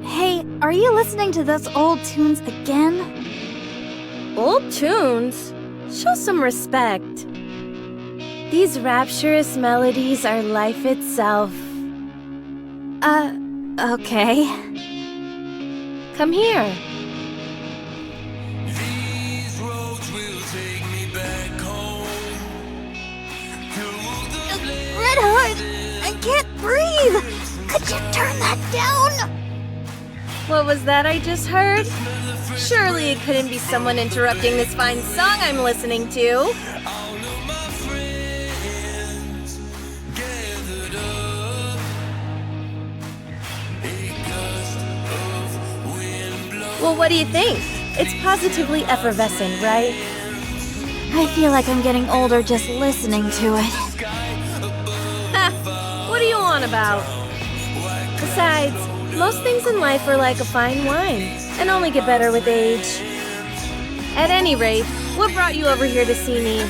Hey, are you listening to those old tunes again? Old tunes? Show some respect. These rapturous melodies are life itself. Okay. Come here. These roads will take me back home. Red Hood! I can't breathe! Could you turn that down? What was that I just heard? Surely it couldn't be someone interrupting this fine song I'm listening to. All of my friends gathered up. A gust of wind blows. Well, what do you think? It's positively effervescent, right? I feel like I'm getting older just listening to it. Ha! What are you on about? Besides, most things in life are like a fine wine, and only get better with age. At any rate, what brought you over here to see me?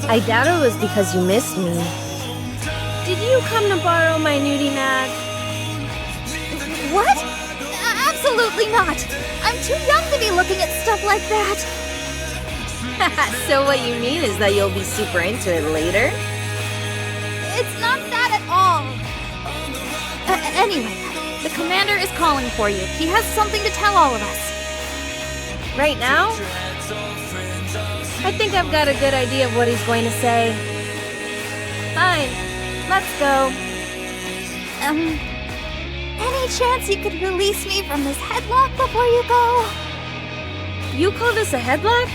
I doubt it was because you missed me. Did you come to borrow my nudie mag? What? Absolutely not! I'm too young to be looking at stuff like that! So what you mean is that you'll be super into it later? It's not that at all! Anyway, the commander is calling for you. He has something to tell all of us. Right now? I think I've got a good idea of what he's going to say. Fine, let's go. Any chance you could release me from this headlock before you go? You call this a headlock?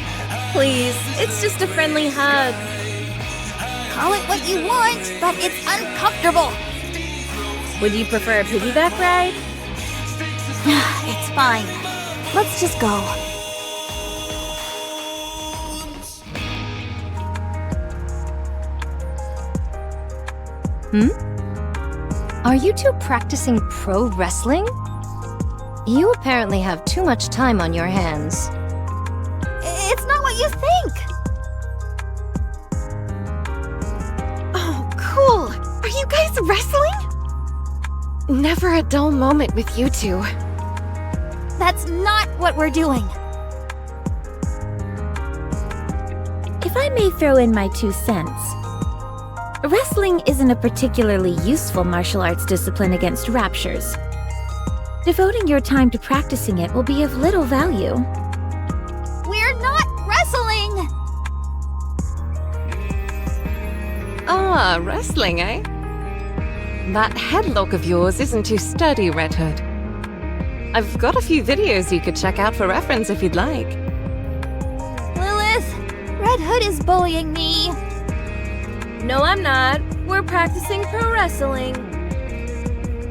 Please, it's just a friendly hug. Call it what you want, but it's uncomfortable. Would you prefer a piggyback ride? It's fine. Let's just go. Are you two practicing pro wrestling? You apparently have too much time on your hands. It's not what you think. Oh, cool. Are you guys wrestling? Never a dull moment with you two. That's not what we're doing. If I may throw in my 2 cents, wrestling isn't a particularly useful martial arts discipline against raptures. Devoting your time to practicing it will be of little value. We're not wrestling! Ah, wrestling, eh? That headlock of yours isn't too sturdy, Red Hood. I've got a few videos you could check out for reference if you'd like. Lilith, Red Hood is bullying me. No, I'm not. We're practicing pro wrestling.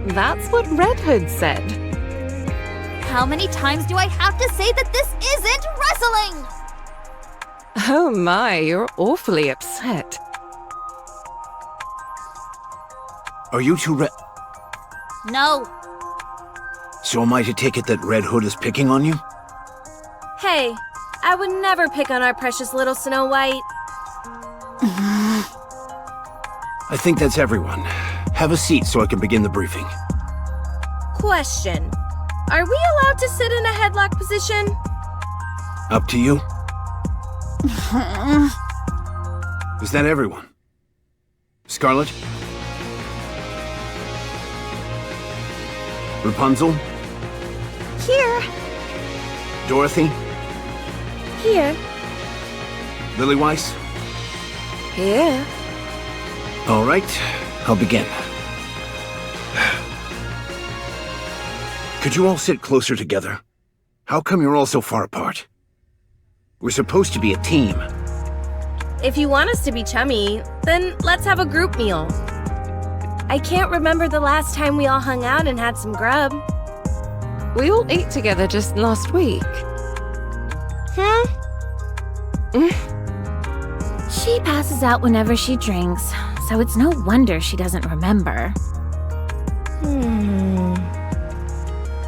That's what Red Hood said. How many times do I have to say that this isn't wrestling? Oh my, you're awfully upset. Are you two No. So am I to take it that Red Hood is picking on you? Hey, I would never pick on our precious little Snow White. I think that's everyone. Have a seat so I can begin the briefing. Question. Are we allowed to sit in a headlock position? Up to you. Is that everyone? Scarlet? Rapunzel? Here! Dorothy? Here! Lily-Weiss? Here? All right, I'll begin. Could you all sit closer together? How come you're all so far apart? We're supposed to be a team. If you want us to be chummy, then let's have a group meal. I can't remember the last time we all hung out and had some grub. We all ate together just last week. She passes out whenever she drinks, so it's no wonder she doesn't remember.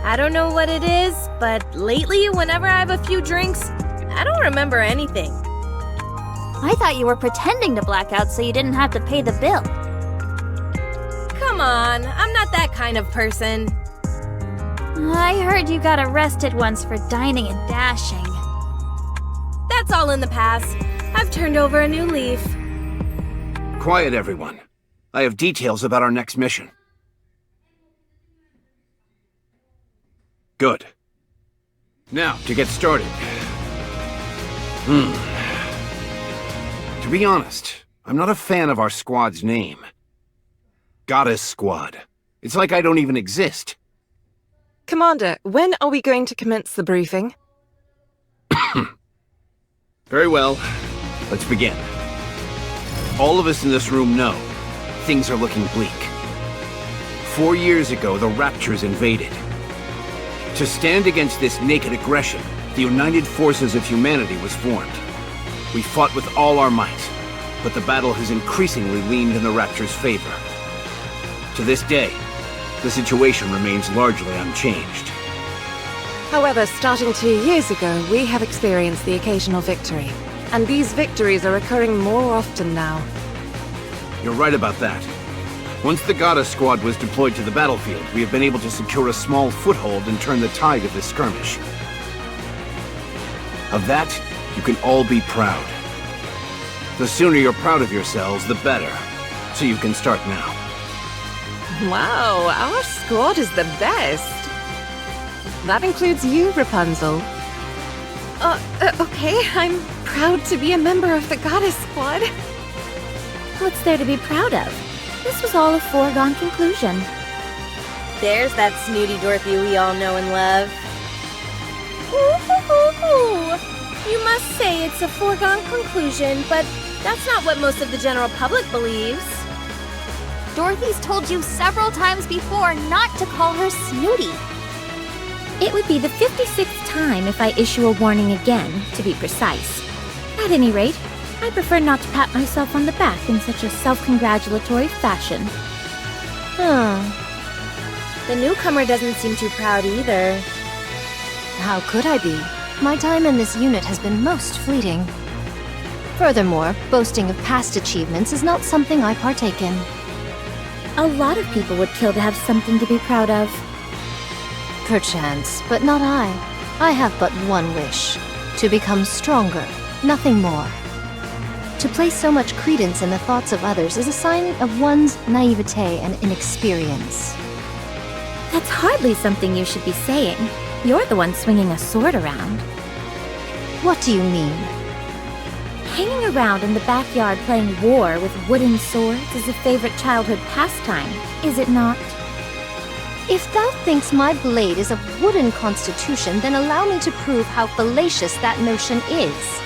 I don't know what it is, but lately, whenever I have a few drinks, I don't remember anything. I thought you were pretending to black out so you didn't have to pay the bill. Come on, I'm not that kind of person. I heard you got arrested once for dining and dashing. That's all in the past. I've turned over a new leaf. Quiet, everyone. I have details about our next mission. Good. Now, to get started. To be honest, I'm not a fan of our squad's name. Goddess Squad. It's like I don't even exist. Commander, when are we going to commence the briefing? Very well. Let's begin. All of us in this room know things are looking bleak. 4 years ago, the Raptures invaded. To stand against this naked aggression, the United Forces of Humanity was formed. We fought with all our might, but the battle has increasingly leaned in the Rapture's favor. To this day, the situation remains largely unchanged. However, starting 2 years ago, we have experienced the occasional victory. And these victories are occurring more often now. You're right about that. Once the Goddess Squad was deployed to the battlefield, we have been able to secure a small foothold and turn the tide of this skirmish. Of that, you can all be proud. The sooner you're proud of yourselves, the better. So you can start now. Wow, our squad is the best. That includes you, Rapunzel. Okay, I'm proud to be a member of the Goddess Squad. What's there to be proud of? This was all a foregone conclusion. There's that snooty Dorothy we all know and love. Ooh, you must say it's a foregone conclusion, but that's not what most of the general public believes. Dorothy's told you several times before not to call her snooty. It would be the 56th time if I issue a warning again, to be precise. At any rate, I prefer not to pat myself on the back in such a self-congratulatory fashion. The newcomer doesn't seem too proud either. How could I be? My time in this unit has been most fleeting. Furthermore, boasting of past achievements is not something I partake in. A lot of people would kill to have something to be proud of. Perchance, but not I. I have but one wish. To become stronger, nothing more. To place so much credence in the thoughts of others is a sign of one's naivete and inexperience. That's hardly something you should be saying. You're the one swinging a sword around. What do you mean? Hanging around in the backyard playing war with wooden swords is a favorite childhood pastime, is it not? If thou thinks my blade is of wooden constitution, then allow me to prove how fallacious that notion is.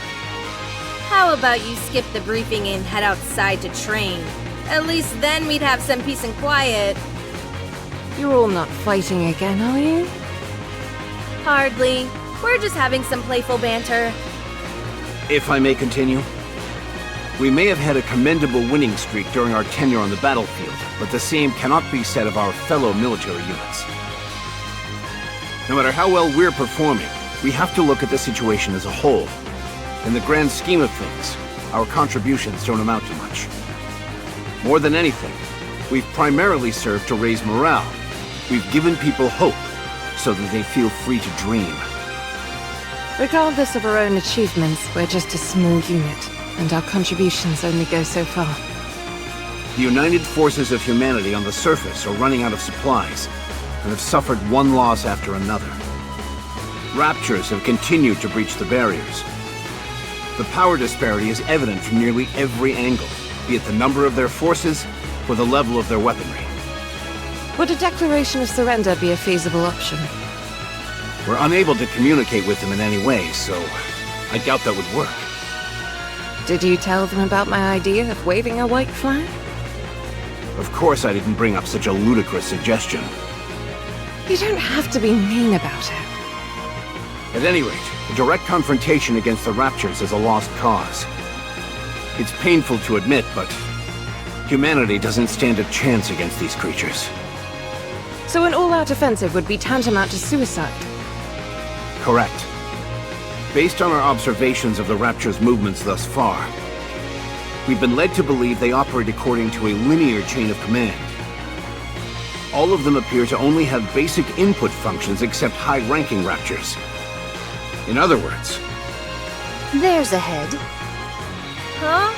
How about you skip the briefing and head outside to train? At least then we'd have some peace and quiet. You're all not fighting again, are you? Hardly. We're just having some playful banter. If I may continue. We may have had a commendable winning streak during our tenure on the battlefield, but the same cannot be said of our fellow military units. No matter how well we're performing, we have to look at the situation as a whole. In the grand scheme of things, our contributions don't amount to much. More than anything, we've primarily served to raise morale. We've given people hope, so that they feel free to dream. Regardless of our own achievements, we're just a small unit, and our contributions only go so far. The United Forces of Humanity on the surface are running out of supplies, and have suffered one loss after another. Raptures have continued to breach the barriers. The power disparity is evident from nearly every angle, be it the number of their forces or the level of their weaponry. Would a declaration of surrender be a feasible option? We're unable to communicate with them in any way, so I doubt that would work. Did you tell them about my idea of waving a white flag? Of course I didn't bring up such a ludicrous suggestion. You don't have to be mean about it. At any rate, a direct confrontation against the Raptures is a lost cause. It's painful to admit, but humanity doesn't stand a chance against these creatures. So an all-out offensive would be tantamount to suicide? Correct. Based on our observations of the Rapture's movements thus far, We've been led to believe they operate according to a linear chain of command. All of them appear to only have basic input functions except high-ranking Raptures. In other words, There's a head. Huh?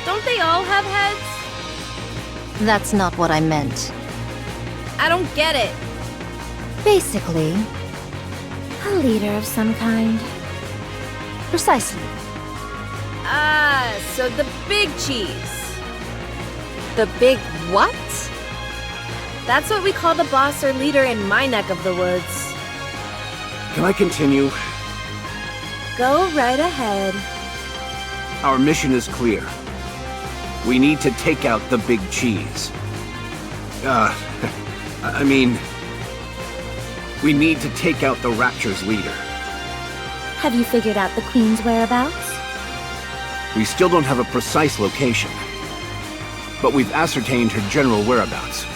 Don't they all have heads? That's not what I meant. I don't get it. Basically, A leader of some kind. precisely. Ah, so the big cheese. The big what? That's what we call the boss or leader in my neck of the woods. can I continue? Go right ahead. Our mission is clear. We need to take out the big cheese. I mean, we need to take out the Rapture's leader. Have you figured out the Queen's whereabouts? We still don't have a precise location, but we've ascertained her general whereabouts.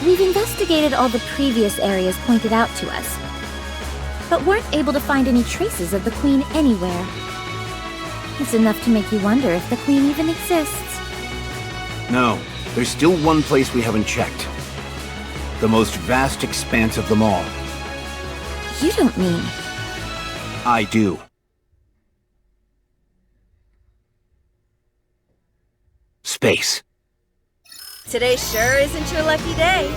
We've investigated all the previous areas pointed out to us, but weren't able to find any traces of the Queen anywhere. It's enough to make you wonder if the Queen even exists. No, there's still one place we haven't checked. The most vast expanse of them all. You don't mean... I do. Space. Today sure isn't your lucky day.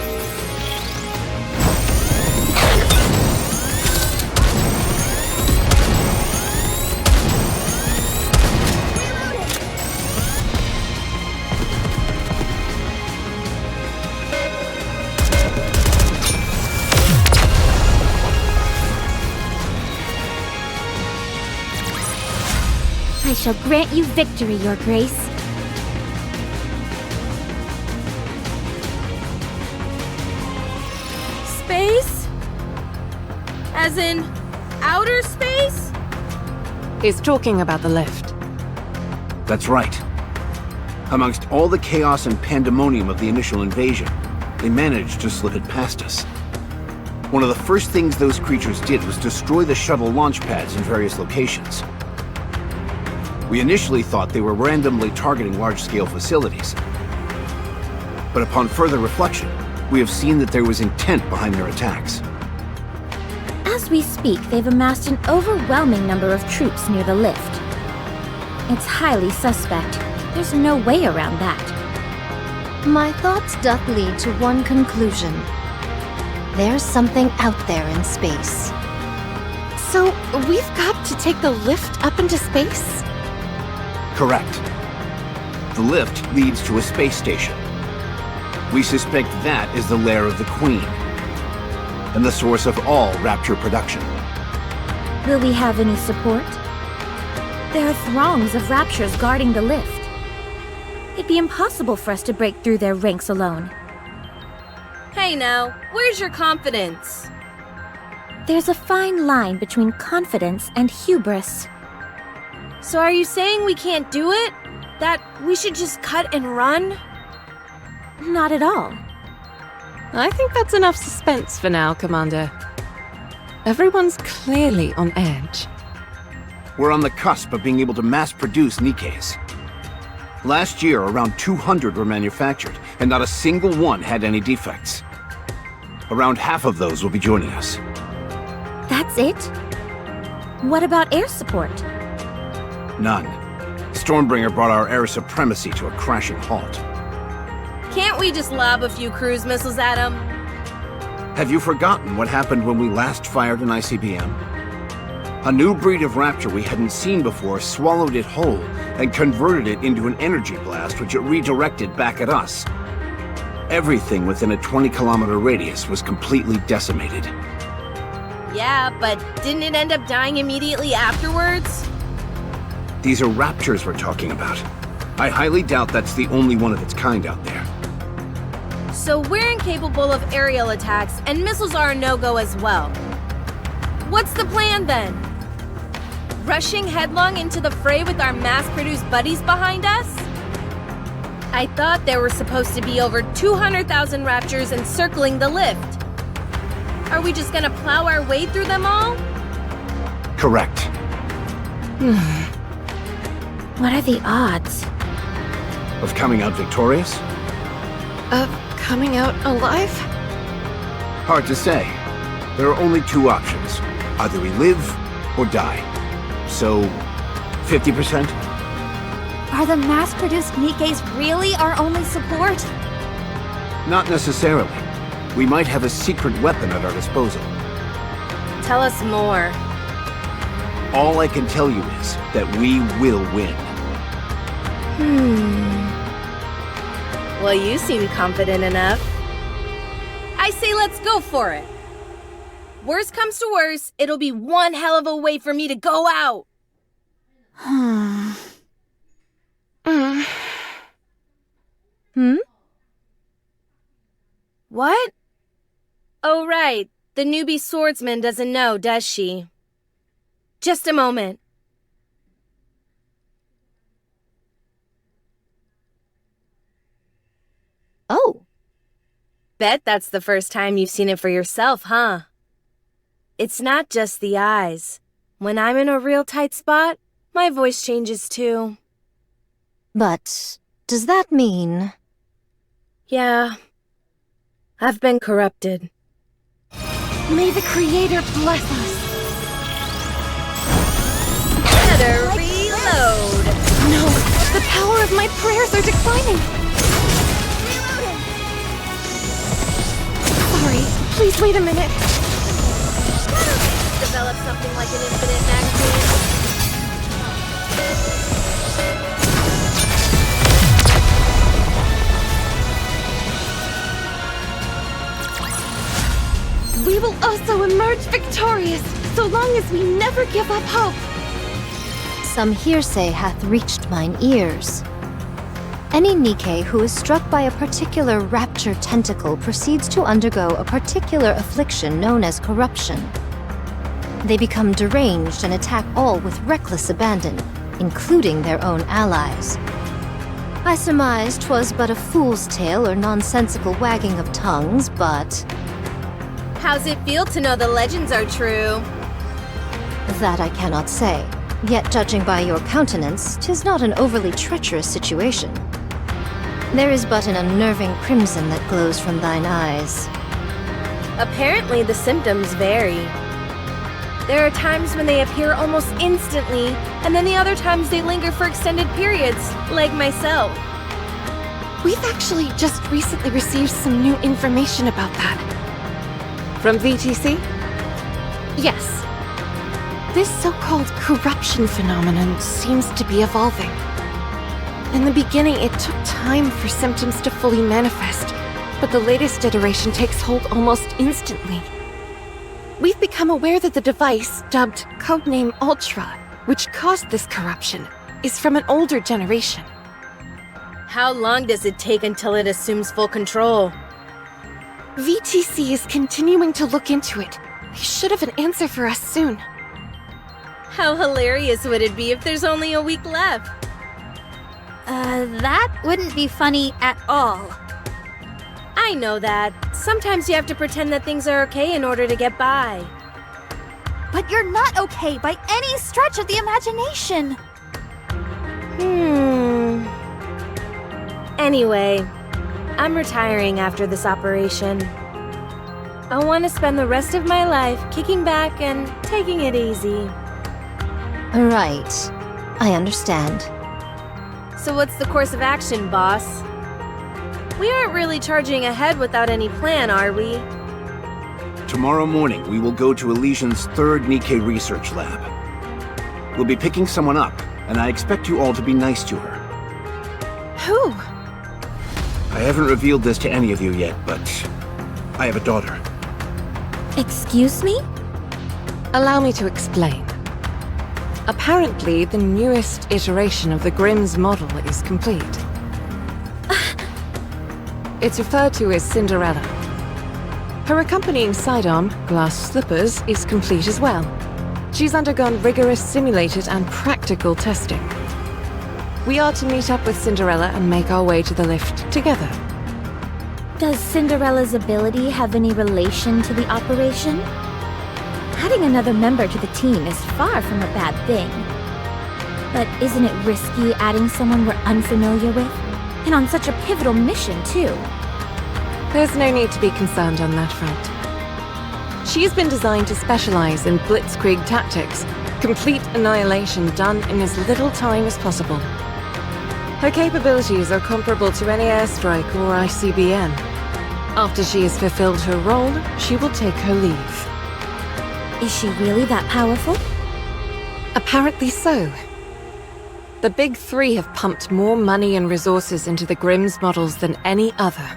I shall grant you victory, Your Grace. Space? As in outer space? He's talking about the lift. That's right. Amongst all the chaos and pandemonium of the initial invasion, they managed to slip it past us. One of the first things those creatures did was destroy the shuttle launch pads in various locations. We initially thought they were randomly targeting large-scale facilities. But upon further reflection, we have seen that there was intent behind their attacks. As we speak, they've amassed an overwhelming number of troops near the lift. It's highly suspect. There's no way around that. My thoughts doth lead to one conclusion. There's something out there in space. So, we've got to take the lift up into space? Correct. The lift leads to a space station. We suspect that is the lair of the Queen, and the source of all Rapture production. Will we have any support? There are throngs of Raptures guarding the lift. It'd be impossible for us to break through their ranks alone. Hey now, where's your confidence? There's a fine line between confidence and hubris. So are you saying we can't do it? That we should just cut and run? Not at all. I think that's enough suspense for now, Commander. Everyone's clearly on edge. We're on the cusp of being able to mass-produce Nikkes. Last year, around 200 were manufactured, and not a single one had any defects. Around half of those will be joining us. That's it? What about air support? None. Stormbringer brought our air supremacy to a crashing halt. Can't we just lob a few cruise missiles at them? Have you forgotten what happened when we last fired an ICBM? A new breed of Rapture we hadn't seen before swallowed it whole and converted it into an energy blast which it redirected back at us. Everything within a 20-kilometer radius was completely decimated. Yeah, but didn't it end up dying immediately afterwards? These are Raptures we're talking about. I highly doubt that's the only one of its kind out there. So we're incapable of aerial attacks, and missiles are a no-go as well. What's the plan then? Rushing headlong into the fray with our mass-produced buddies behind us? I thought there were supposed to be over 200,000 Raptures encircling the lift. Are we just gonna plow our way through them all? Correct. What are the odds? Of coming out victorious? Of coming out alive? Hard to say. There are only two options. Either we live or die. So, 50%? Are the mass-produced Nikkes really our only support? Not necessarily. We might have a secret weapon at our disposal. Tell us more. All I can tell you is that we will win. Well, you seem confident enough. I say let's go for it. Worst comes to worst, it'll be one hell of a way for me to go out. What? Oh, right. The newbie swordsman doesn't know, does she? Just a moment. Oh, Bet that's the first time you've seen it for yourself, huh? It's not just the eyes. When I'm in a real tight spot, my voice changes too. but does that mean... Yeah. I've been corrupted. May the Creator bless us! Better reload! No! The power of my prayers are declining! Sorry, please wait a minute. Develop something like an infinite magazine. We will also emerge victorious, so long as we never give up hope. Some hearsay hath reached mine ears. Any Nikke who is struck by a particular rapture tentacle proceeds to undergo a particular affliction known as corruption. They become deranged and attack all with reckless abandon, including their own allies. I surmised 'twas but a fool's tale or nonsensical wagging of tongues, but How's it feel to know the legends are true? that I cannot say. Yet judging by your countenance, 'tis not an overly treacherous situation. There is but an unnerving crimson that glows from thine eyes. Apparently the symptoms vary. There are times when they appear almost instantly, and then the other times they linger for extended periods, like myself. We've actually just recently received some new information about that. From VTC? Yes. This so-called corruption phenomenon seems to be evolving. In the beginning, it took time for symptoms to fully manifest, but the latest iteration takes hold almost instantly. We've become aware that the device, dubbed Codename Ultra, which caused this corruption, is from an older generation. How long does it take until it assumes full control? VTC is continuing to look into it. They should have an answer for us soon. How hilarious would it be if there's only a week left? That wouldn't be funny at all. I know that. Sometimes you have to pretend that things are okay in order to get by. But you're not okay by any stretch of the imagination. Anyway, I'm retiring after this operation. I want to spend the rest of my life kicking back and taking it easy. Right. I understand. So what's the course of action, boss? We aren't really charging ahead without any plan, are we? Tomorrow morning, we will go to Elysian's third Nikke research lab. We'll be picking someone up, and I expect you all to be nice to her. Who? I haven't revealed this to any of you yet, but I have a daughter. Excuse me? Allow me to explain. Apparently, the newest iteration of the Grimm's model is complete. It's referred to as Cinderella. Her accompanying sidearm, glass slippers, is complete as well. She's undergone rigorous simulated and practical testing. We are to meet up with Cinderella and make our way to the lift together. Does Cinderella's ability have any relation to the operation? Adding another member to the team is far from a bad thing. But isn't it risky adding someone we're unfamiliar with? And on such a pivotal mission, too. There's no need to be concerned on that front. She's been designed to specialize in blitzkrieg tactics, complete annihilation done in as little time as possible. Her capabilities are comparable to any airstrike or ICBM. After she has fulfilled her role, she will take her leave. Is she really that powerful? Apparently so. The Big Three have pumped more money and resources into the Grimm's models than any other.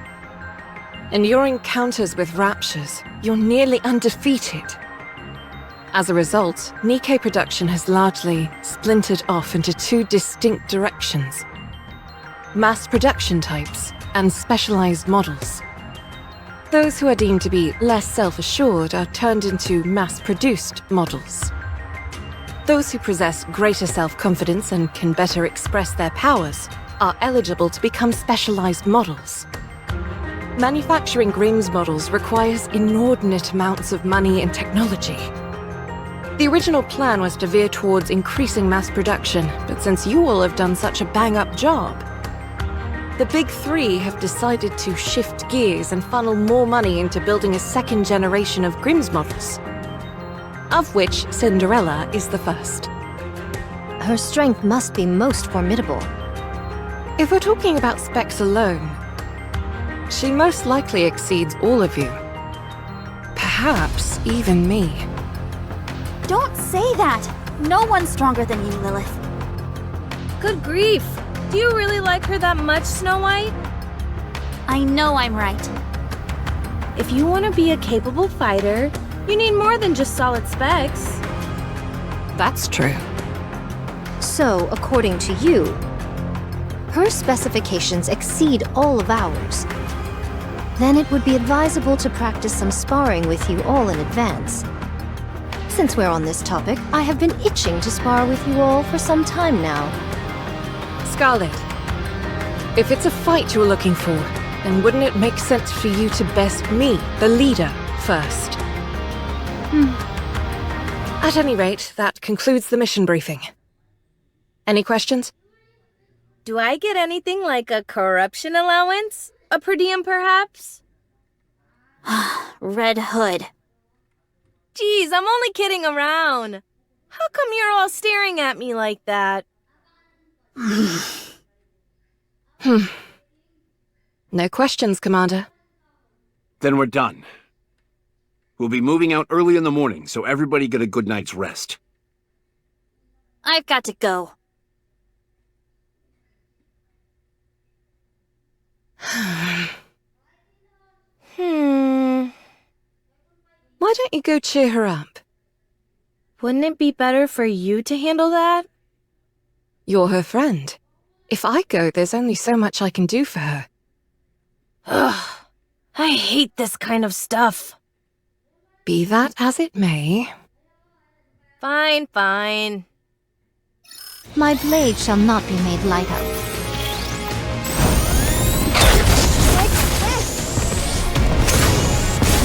In your encounters with Raptures, you're nearly undefeated. As a result, Nikke production has largely splintered off into two distinct directions: mass production types and specialized models. Those who are deemed to be less self-assured are turned into mass-produced models. Those who possess greater self-confidence and can better express their powers are eligible to become specialized models. Manufacturing Grimm's models requires inordinate amounts of money and technology. The original plan was to veer towards increasing mass production, but since you all have done such a bang-up job, the Big Three have decided to shift gears and funnel more money into building a second generation of Grimm's models, of which Cinderella is the first. Her strength must be most formidable. If we're talking about specs alone, she most likely exceeds all of you. Perhaps even me. Don't say that! No one's stronger than you, Lilith. Good grief! Do you really like her that much, Snow White? I know I'm right. If you want to be a capable fighter, you need more than just solid specs. That's true. So, according to you, her specifications exceed all of ours. Then it would be advisable to practice some sparring with you all in advance. Since we're on this topic, I have been itching to spar with you all for some time now. Scarlet, if it's a fight you're looking for, then wouldn't it make sense for you to best me, the leader, first? At any rate, that concludes the mission briefing. Any questions? Do I get anything like a corruption allowance? A per diem, perhaps? Red Hood. Geez, I'm only kidding around. How come you're all staring at me like that? No questions, Commander. Then we're done. We'll be moving out early in the morning, so everybody get a good night's rest. I've got to go. Why don't you go cheer her up? Wouldn't it be better for you to handle that? You're her friend. If I go, there's only so much I can do for her. Ugh, I hate this kind of stuff. Be that as it may. Fine, fine. My blade shall not be made light of.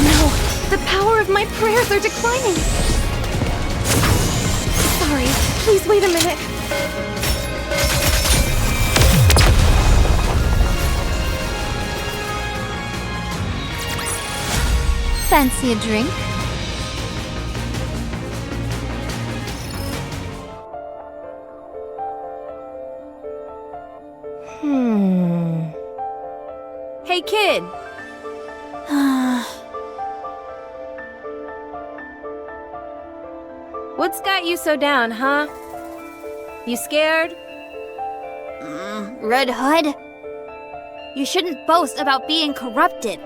No! The power of my prayers are declining! Sorry, please wait a minute. Fancy a drink? Hey, kid. What's got you so down, huh? You scared? Red Hood? You shouldn't boast about being corrupted.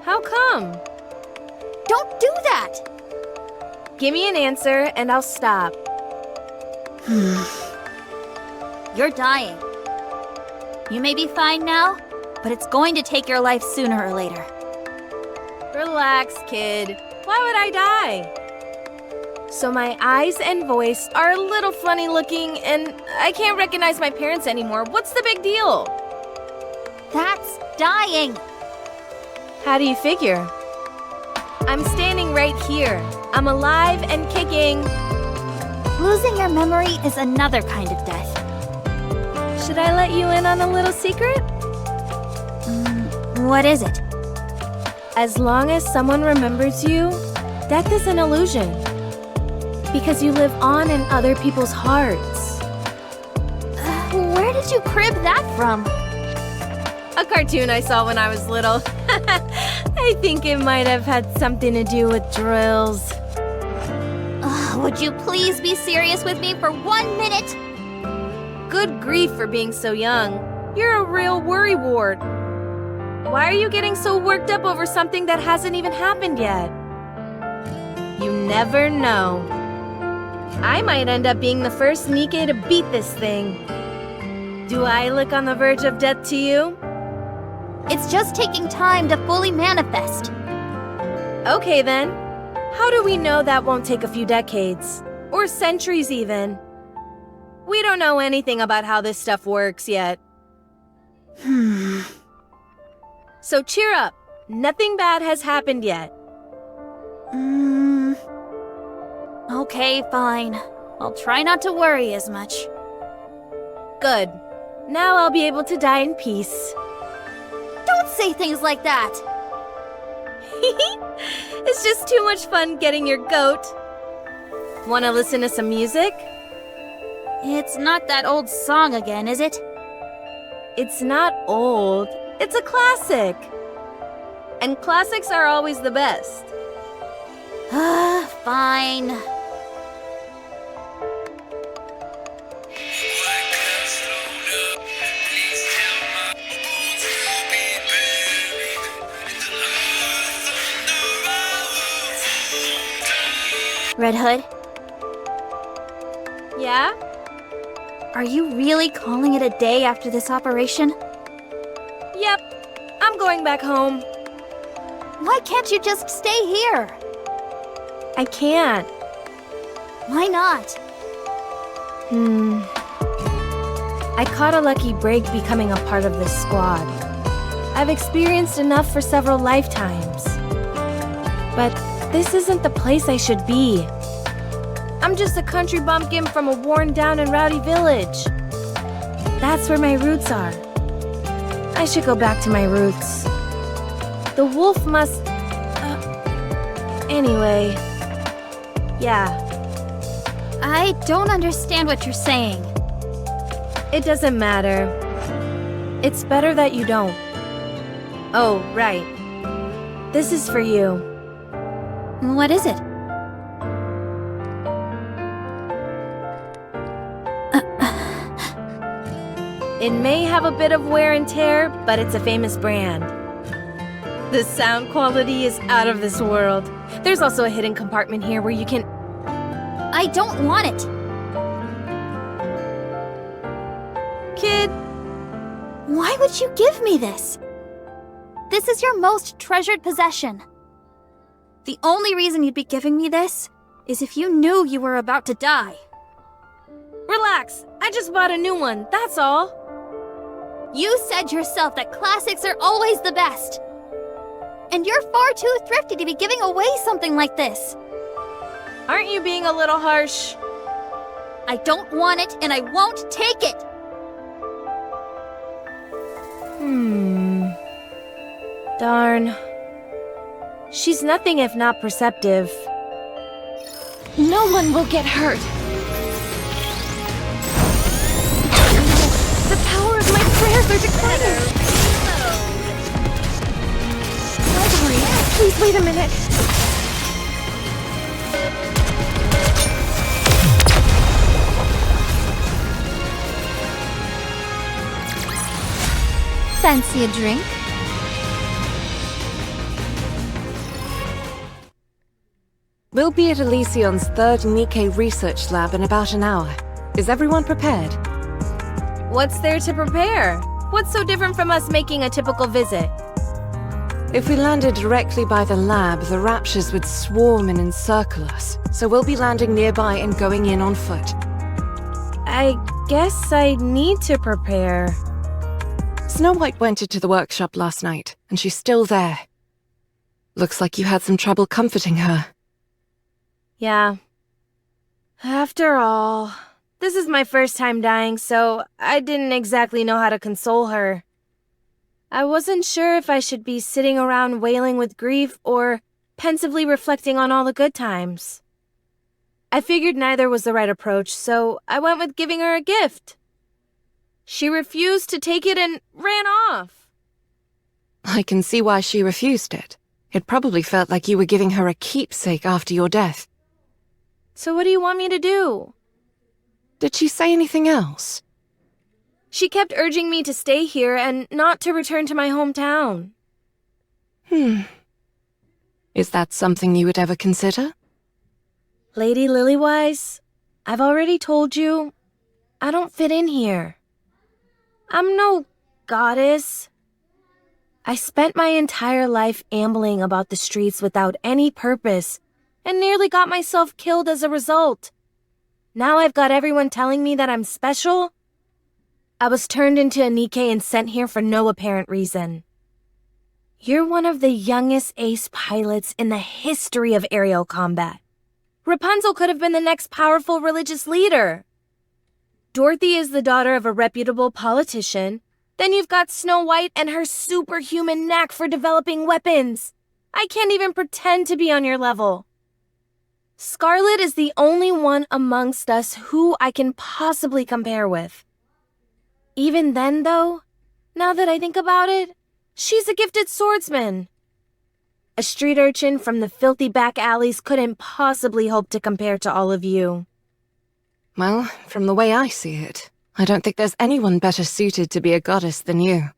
How come? Don't do that! Give me an answer and I'll stop. You're dying. You may be fine now, but it's going to take your life sooner or later. Relax, kid. Why would I die? So my eyes and voice are a little funny looking and I can't recognize my parents anymore. What's the big deal? That's dying! How do you figure? I'm standing right here. I'm alive and kicking. Losing your memory is another kind of death. Should I let you in on a little secret? What is it? As long as someone remembers you, death is an illusion. Because you live on in other people's hearts. Where did you crib that from? A cartoon I saw when I was little. I think it might have had something to do with drills. Would you please be serious with me for 1 minute? Good grief for being so young. You're a real worrywart. Why are you getting so worked up over something that hasn't even happened yet? You never know. I might end up being the first Nikke to beat this thing. Do I look on the verge of death to you? It's just taking time to fully manifest. Okay then. How do we know that won't take a few decades? Or centuries even? We don't know anything about how this stuff works yet. So cheer up. Nothing bad has happened yet. Okay, fine. I'll try not to worry as much. Good. Now I'll be able to die in peace. Don't say things like that! It's just too much fun getting your goat. Wanna listen to some music? It's not that old song again, is it? It's not old. It's a classic. And classics are always the best. Fine. Red Hood, Yeah? are you really calling it a day after this operation? Yep. I'm going back home. Why can't you just stay here? I can't. Why not? I caught a lucky break becoming a part of this squad. I've experienced enough for several lifetimes. But this isn't the place I should be. I'm just a country bumpkin from a worn-down and rowdy village. That's where my roots are. I should go back to my roots. The wolf must... Anyway... Yeah, I don't understand what you're saying. it doesn't matter. It's better that you don't. Oh, right. This is for you. What is it? It may have a bit of wear and tear, but it's a famous brand. The sound quality is out of this world. There's also a hidden compartment here where you can... I don't want it. Kid, Why would you give me this? This is your most treasured possession. The only reason you'd be giving me this is if you knew you were about to die. relax. I just bought a new one, that's all. You said yourself that classics are always the best. And you're far too thrifty to be giving away something like this. Aren't you being a little harsh? I don't want it, and I won't take it. Darn. She's nothing if not perceptive. No one will get hurt. The power of my prayers are declining. Gregory, please wait a minute. Fancy a drink? We'll be at Elysion's third Nikke research lab in about an hour. Is everyone prepared? What's there to prepare? What's so different from us making a typical visit? If we landed directly by the lab, the raptures would swarm and encircle us. So we'll be landing nearby and going in on foot. I guess I need to prepare. Snow White went into the workshop last night, and she's still there. Looks like you had some trouble comforting her. Yeah. After all, this is my first time dying, so I didn't exactly know how to console her. I wasn't sure if I should be sitting around wailing with grief or pensively reflecting on all the good times. I figured neither was the right approach, so I went with giving her a gift. She refused to take it and ran off. I can see why she refused it. It probably felt like you were giving her a keepsake after your death. So what do you want me to do? Did she say anything else? She kept urging me to stay here and not to return to my hometown. Is that something you would ever consider? Lady Lilywise, I've already told you, I don't fit in here. I'm no goddess. I spent my entire life ambling about the streets without any purpose and nearly got myself killed as a result. Now I've got everyone telling me that I'm special. I was turned into a Nikke and sent here for no apparent reason. You're one of the youngest ace pilots in the history of aerial combat. Rapunzel could have been the next powerful religious leader. Dorothy is the daughter of a reputable politician. Then you've got Snow White and her superhuman knack for developing weapons. I can't even pretend to be on your level. Scarlet is the only one amongst us who I can possibly compare with. Even then, though, now that I think about it, she's a gifted swordsman. A street urchin from the filthy back alleys couldn't possibly hope to compare to all of you. Well, from the way I see it, I don't think there's anyone better suited to be a goddess than you.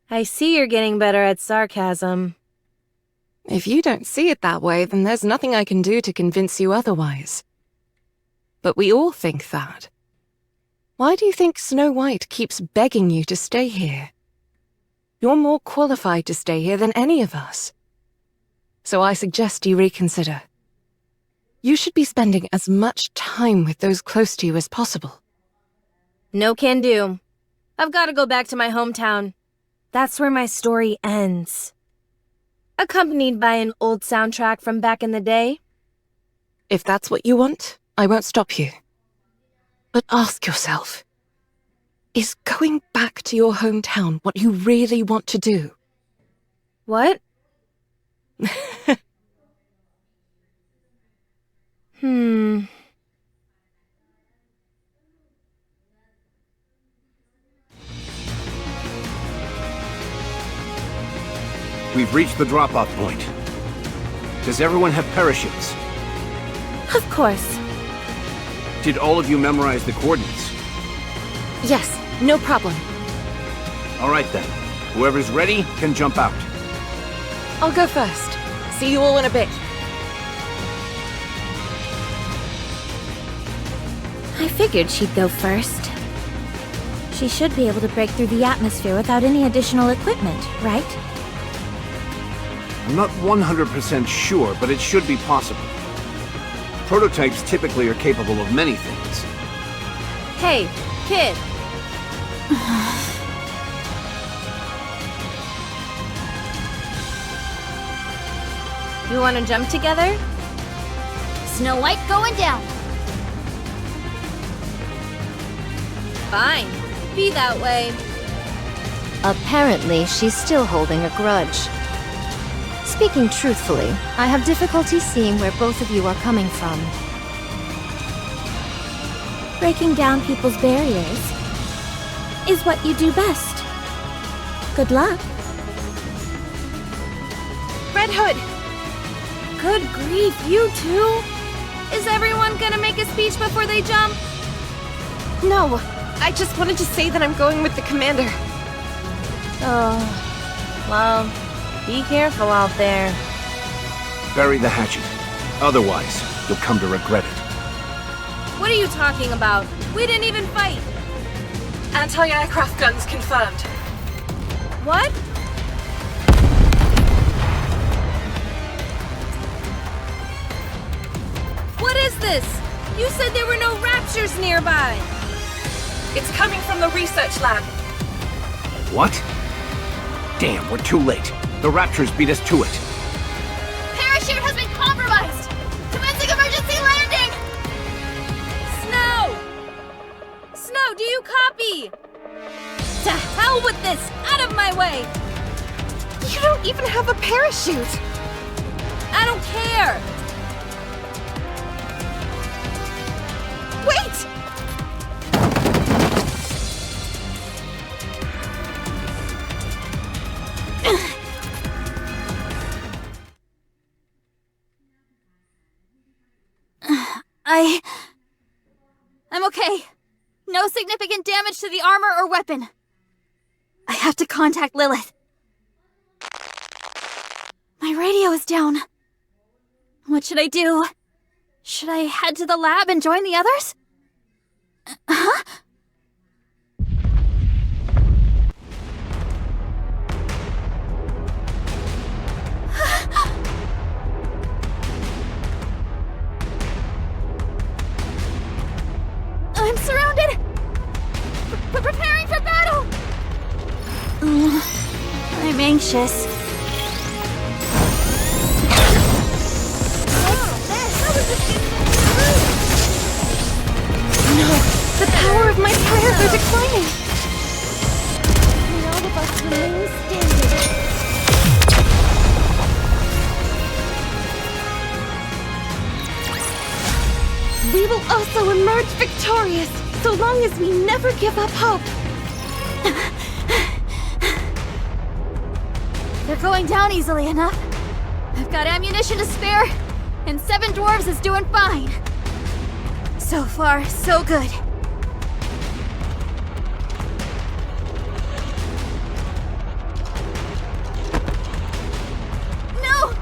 I see you're getting better at sarcasm. If you don't see it that way, then there's nothing I can do to convince you otherwise. But we all think that. Why do you think Snow White keeps begging you to stay here? You're more qualified to stay here than any of us. So I suggest you reconsider. You should be spending as much time with those close to you as possible. No can do. I've got to go back to my hometown. That's where my story ends. Accompanied by an old soundtrack from back in the day. If that's what you want, I won't stop you. But ask yourself, is going back to your hometown what you really want to do? What? We've reached the drop-off point. Does everyone have parachutes? Of course. Did all of you memorize the coordinates? Yes, no problem. All right then. Whoever's ready can jump out. I'll go first. See you all in a bit. I figured she'd go first. She should be able to break through the atmosphere without any additional equipment, right? I'm not 100% sure, but it should be possible. Prototypes typically are capable of many things. Hey, kid. You want to jump together? Snow White going down. Fine. Be that way. Apparently, she's still holding a grudge. Speaking truthfully, I have difficulty seeing where both of you are coming from. Breaking down people's barriers is what you do best. Good luck. Red Hood! Good grief, you too? Is everyone gonna make a speech before they jump? No, I just wanted to say that I'm going with the commander. Oh, well, be careful out there. Bury the hatchet. Otherwise, you'll come to regret it. What are you talking about? We didn't even fight. Anti-aircraft guns confirmed. What? What is this? You said there were no raptures nearby. It's coming from the research lab. What? Damn, we're too late. The Raptors beat us to it. do you copy? To hell with this! Out of my way! You don't even have a parachute! I don't care! Wait! I'm okay. No significant damage to the armor or weapon. I have to contact Lilith. My radio is down. What should I do? Should I head to the lab and join the others? Huh? I'm surrounded! Preparing for battle! I'm anxious. No! The power of my prayers are declining! And all of us remain standing. We will also emerge victorious, so long as we never give up hope! They're going down easily enough. I've got ammunition to spare, and 7 dwarves is doing fine. So far, so good. No!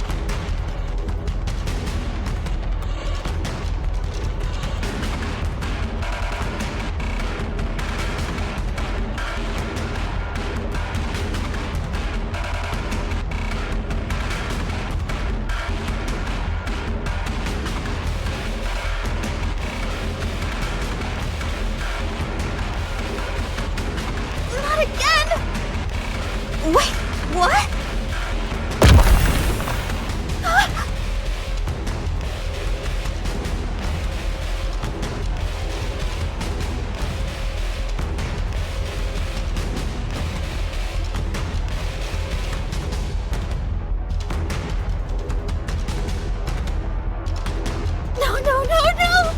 Not again! Wait, what? No, no, no, no!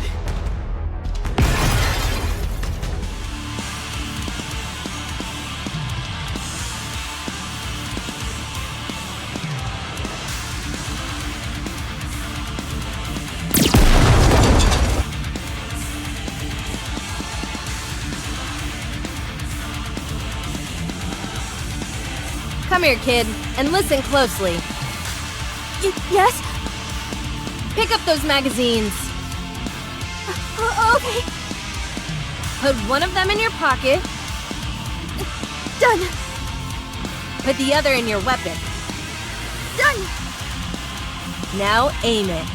Come here, kid, and listen closely. Yes? Pick up those magazines. Okay, Put one of them in your pocket. done, Put the other in your weapon. done! Now aim it.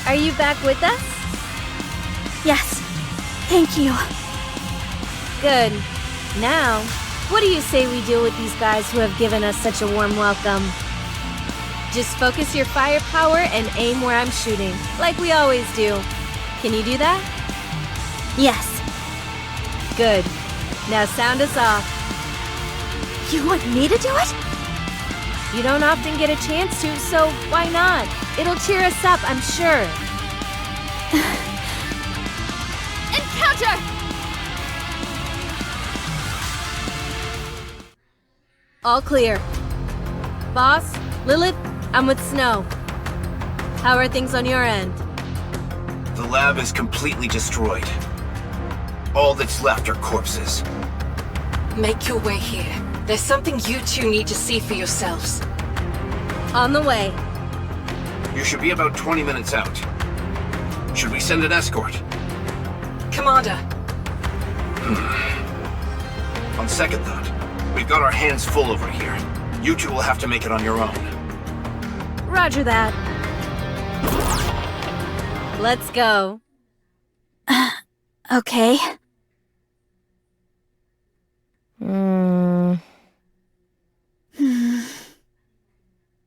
Are you back with us? Yes, thank you. Good. Now, what do you say we deal with these guys who have given us such a warm welcome? Just focus your firepower and aim where I'm shooting, like we always do. Can you do that? Yes. Good. Now sound us off. You want me to do it? You don't often get a chance to, so why not? It'll cheer us up, I'm sure. Encounter! All clear. Boss, Lilith, I'm with Snow. How are things on your end? The lab is completely destroyed. All that's left are corpses. Make your way here. There's something you two need to see for yourselves. On the way. You should be about 20 minutes out. Should we send an escort? Commander, On second thought, we've got our hands full over here. You two will have to make it on your own. Roger that. Let's go. Okay.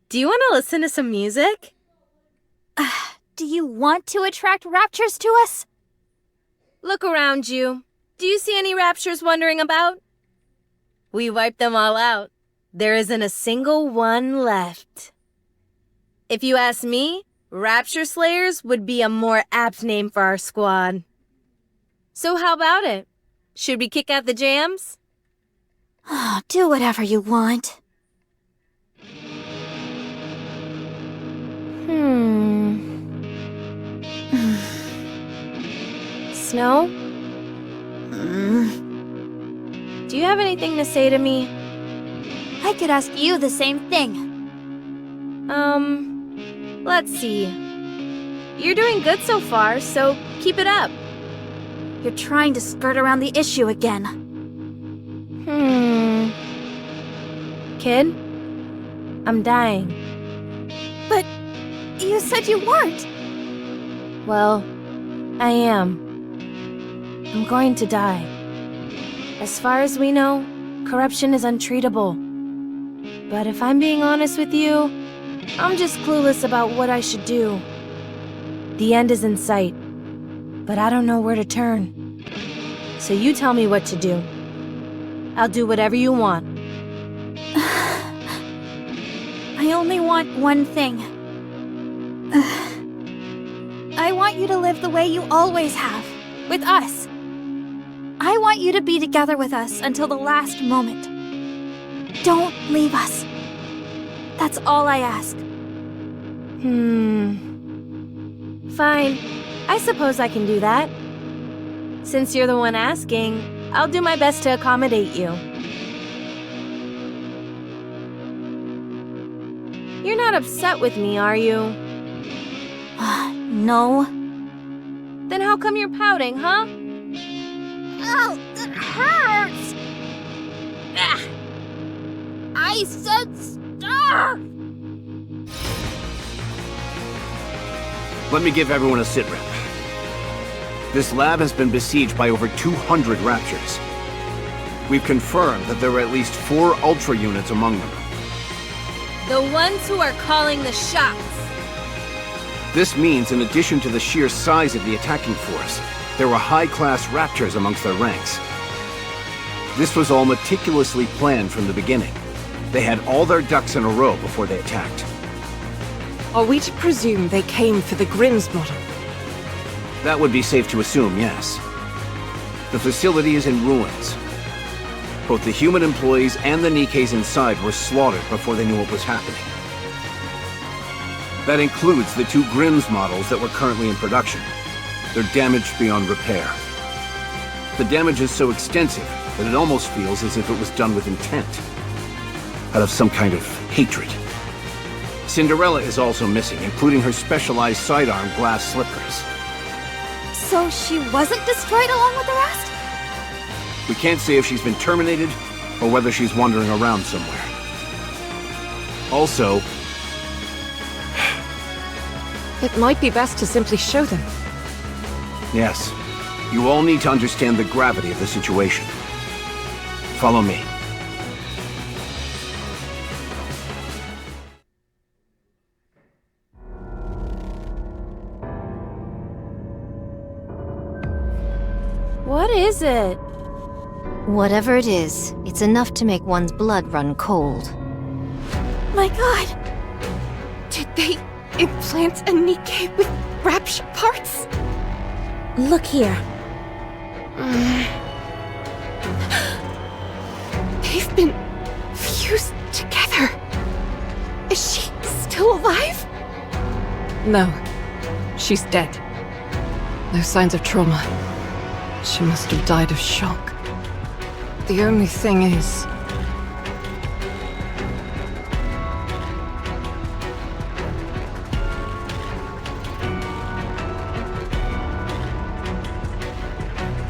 Do you want to listen to some music? Do you want to attract raptures to us? Look around you. Do you see any raptures wandering about? We wiped them all out. There isn't a single one left. If you ask me, Rapture Slayers would be a more apt name for our squad. So how about it? Should we kick out the jams? Do whatever you want. Snow? Do you have anything to say to me? I could ask you the same thing. Let's see. You're doing good so far, so keep it up. You're trying to skirt around the issue again. Kid? I'm dying. But you said you weren't. Well, I am. I'm going to die. As far as we know, corruption is untreatable. But if I'm being honest with you, I'm just clueless about what I should do. The end is in sight, but I don't know where to turn. So you tell me what to do. I'll do whatever you want. I only want one thing. I want you to live the way you always have, with us. I want you to be together with us until the last moment. Don't leave us. That's all I ask. Fine. I suppose I can do that. Since you're the one asking, I'll do my best to accommodate you. You're not upset with me, are you? No. Then how come you're pouting, huh? Ow, it hurts! Ah. I said stop! Let me give everyone a sitrep. This lab has been besieged by over 200 raptures. We've confirmed that there are at least 4 Ultra units among them. The ones who are calling the shots. This means, in addition to the sheer size of the attacking force, there were high-class raptors amongst their ranks. This was all meticulously planned from the beginning. They had all their ducks in a row before they attacked. Are we to presume they came for the Grimm's model? That would be safe to assume, yes. The facility is in ruins. Both the human employees and the Nikkes inside were slaughtered before they knew what was happening. That includes the 2 Grimm's models that were currently in production. They're damaged beyond repair. The damage is so extensive that it almost feels as if it was done with intent. Out of some kind of hatred. Cinderella is also missing, including her specialized sidearm glass slippers. So she wasn't destroyed along with the rest? We can't say if she's been terminated, or whether she's wandering around somewhere. Also, It might be best to simply show them. yes, you all need to understand the gravity of the situation. Follow me. What is it? Whatever it is, it's enough to make one's blood run cold. My god! Did they implant a Nikke with rapture parts? Look here. They've been fused together. Is she still alive? No. She's dead. No signs of trauma. She must have died of shock. The only thing is...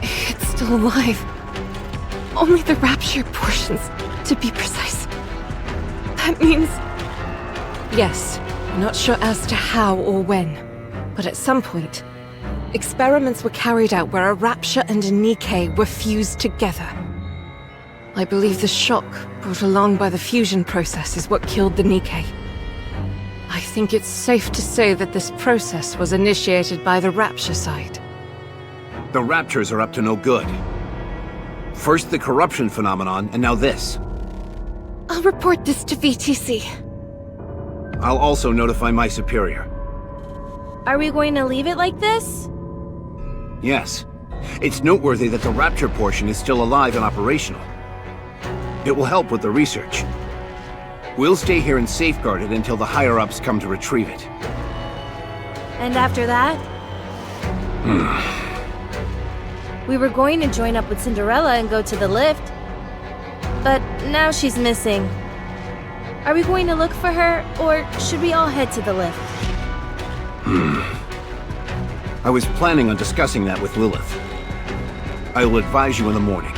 it's still alive. Only the rapture portions, to be precise. That means... Yes, I'm not sure as to how or when, but at some point, experiments were carried out where a rapture and a Nikke were fused together. I believe the shock brought along by the fusion process is what killed the Nikke. I think it's safe to say that this process was initiated by the Rapture side. The Raptures are up to no good. First the corruption phenomenon, and now this. I'll report this to VTC. I'll also notify my superior. Are we going to leave it like this? Yes. It's noteworthy that the Rapture portion is still alive and operational. It will help with the research. We'll stay here and safeguard it until the higher-ups come to retrieve it. And after that? We were going to join up with Cinderella and go to the lift. But now she's missing. Are we going to look for her, or should we all head to the lift? I was planning on discussing that with Lilith. I will advise you in the morning.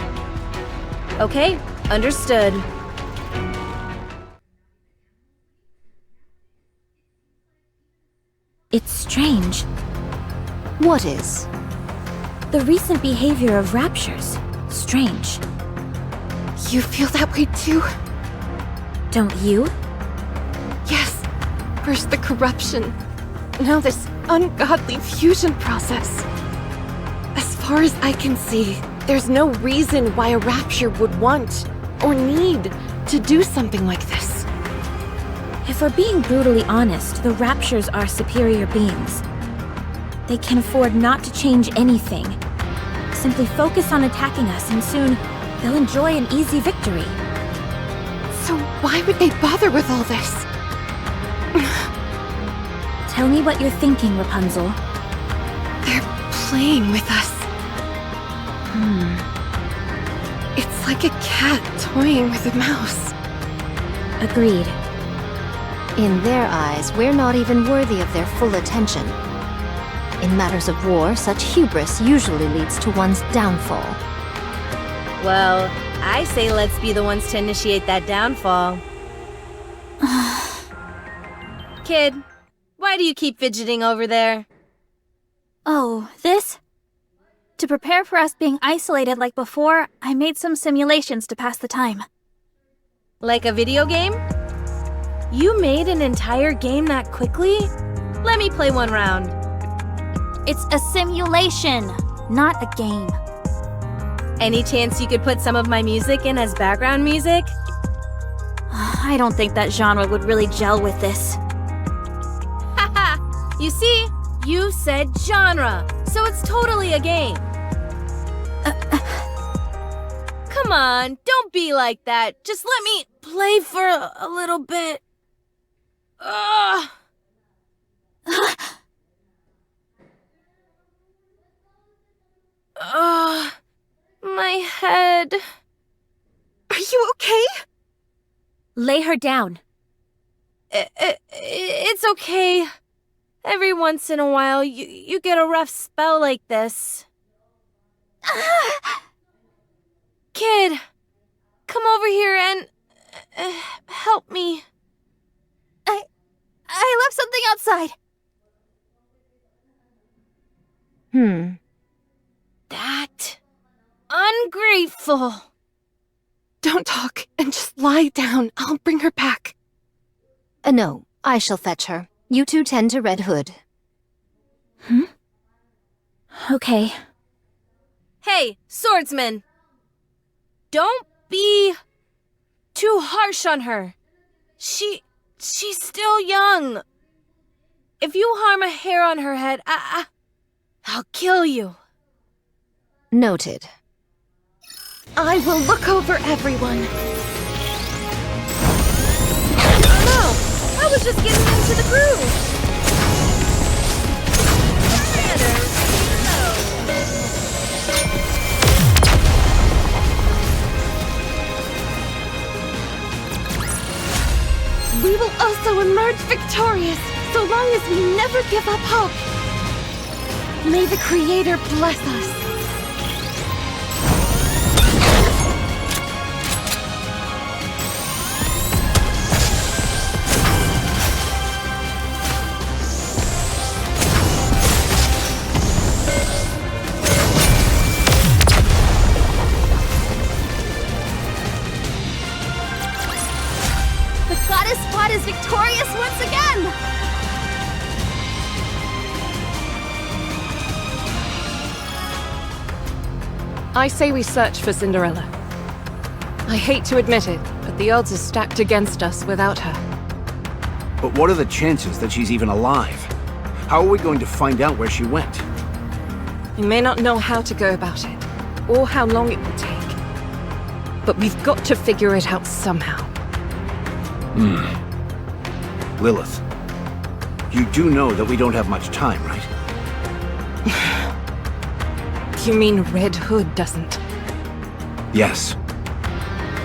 Okay, understood. It's strange. What is? The recent behavior of Raptures. Strange. You feel that way too? Don't you? Yes. First the corruption. Now this ungodly fusion process. As far as I can see, there's no reason why a Rapture would want or need to do something like this. If we're being brutally honest, the Raptures are superior beings. They can afford not to change anything. Simply focus on attacking us and soon they'll enjoy an easy victory. So why would they bother with all this? Tell me what you're thinking, Rapunzel. They're playing with us. It's like a cat toying with a mouse. Agreed. In their eyes, we're not even worthy of their full attention. In matters of war, such hubris usually leads to one's downfall. Well, I say let's be the ones to initiate that downfall. Kid, why do you keep fidgeting over there? Oh, this? To prepare for us being isolated like before, I made some simulations to pass the time. Like a video game? You made an entire game that quickly? Let me play one round. It's a simulation, not a game. Any chance you could put some of my music in as background music? I don't think that genre would really gel with this. Haha! You see? You said genre, so it's totally a game. Come on, don't be like that. Just let me play for a little bit. Ugh. My head. Are you okay? Lay her down. It's okay. Every once in a while, you get a rough spell like this. Kid, come over here and help me. I left something outside. That ungrateful. Don't talk and just lie down. I'll bring her back. No, I shall fetch her. You two tend to Red Hood. Okay. Hey, swordsman. Don't be too harsh on her. She's still young. If you harm a hair on her head, I'll kill you. Noted. I will look over everyone. No, I was just getting into the groove. We will also emerge victorious, so long as we never give up hope. May the Creator bless us. The goddess spot is victorious once again! I say we search for Cinderella. I hate to admit it, but the odds are stacked against us without her. But what are the chances that she's even alive? How are we going to find out where she went? We may not know how to go about it, or how long it will take. But we've got to figure it out somehow. Lilith, you do know that we don't have much time, right? You mean Red Hood doesn't? Yes.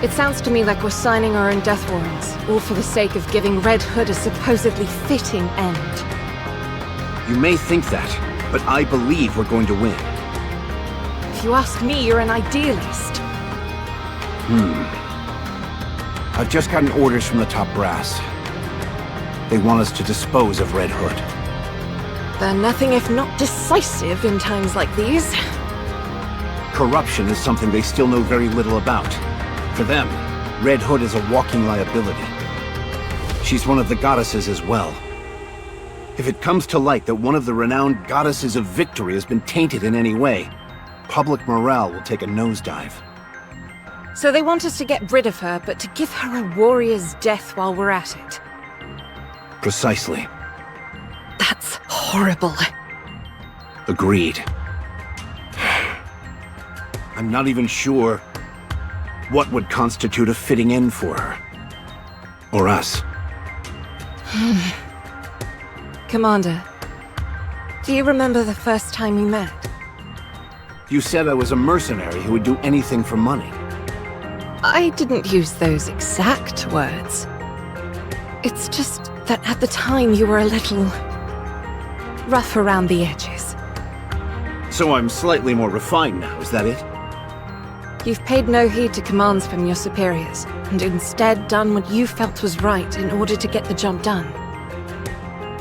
It sounds to me like we're signing our own death warrants, all for the sake of giving Red Hood a supposedly fitting end. You may think that, but I believe we're going to win. If you ask me, you're an idealist. I've just gotten orders from the top brass. They want us to dispose of Red Hood. They're nothing if not decisive in times like these. Corruption is something they still know very little about. For them, Red Hood is a walking liability. She's one of the goddesses as well. If it comes to light that one of the renowned goddesses of victory has been tainted in any way, public morale will take a nosedive. So they want us to get rid of her, but to give her a warrior's death while we're at it. Precisely. That's horrible. Agreed. I'm not even sure what would constitute a fitting end for her. Or us. Commander, do you remember the first time we met? You said I was a mercenary who would do anything for money. I didn't use those exact words. It's just that at the time you were a little rough around the edges. So I'm slightly more refined now, is that it? You've paid no heed to commands from your superiors, and instead done what you felt was right in order to get the job done.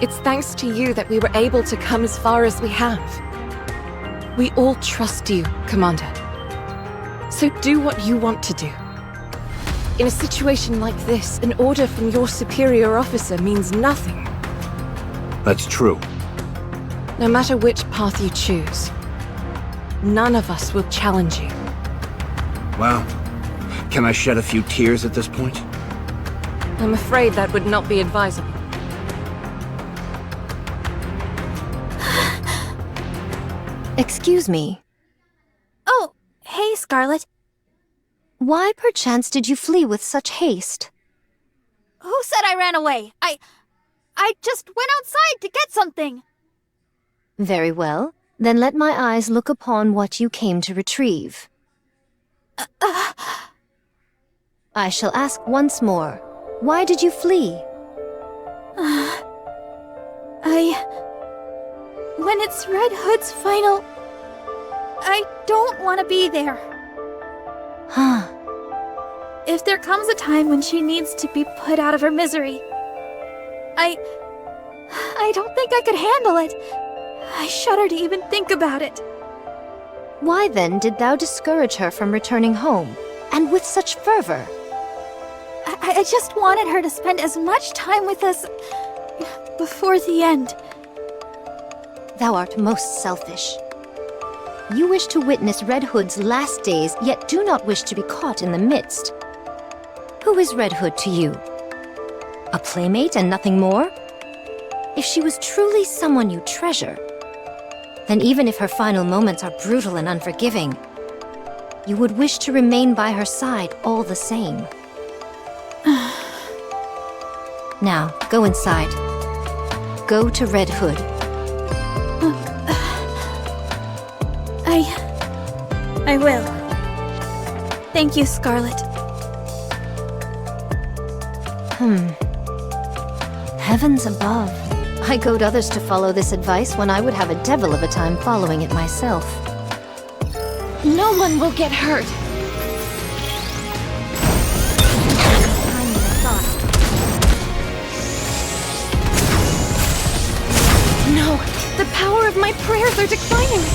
It's thanks to you that we were able to come as far as we have. We all trust you, Commander. So do what you want to do. In a situation like this, an order from your superior officer means nothing. That's true. No matter which path you choose, none of us will challenge you. Well, can I shed a few tears at this point? I'm afraid that would not be advisable. Excuse me. Oh, hey, Scarlet. Why perchance did you flee with such haste? Who said I ran away? I just went outside to get something. Very well. Then let my eyes look upon what you came to retrieve. I shall ask once more. Why did you flee? When it's Red Hood's final... I don't want to be there. Huh. If there comes a time when she needs to be put out of her misery, I don't think I could handle it. I shudder to even think about it. Why then did thou discourage her from returning home, and with such fervor? I just wanted her to spend as much time with us before the end. Thou art most selfish. You wish to witness Red Hood's last days, yet do not wish to be caught in the midst. Who is Red Hood to you? A playmate and nothing more? If she was truly someone you treasure, then even if her final moments are brutal and unforgiving, you would wish to remain by her side all the same. Now, go inside. Go to Red Hood. I will. Thank you, Scarlet. Heavens above. I goad others to follow this advice when I would have a devil of a time following it myself. No one will get hurt. Time than I thought. No, the power of my prayers are declining.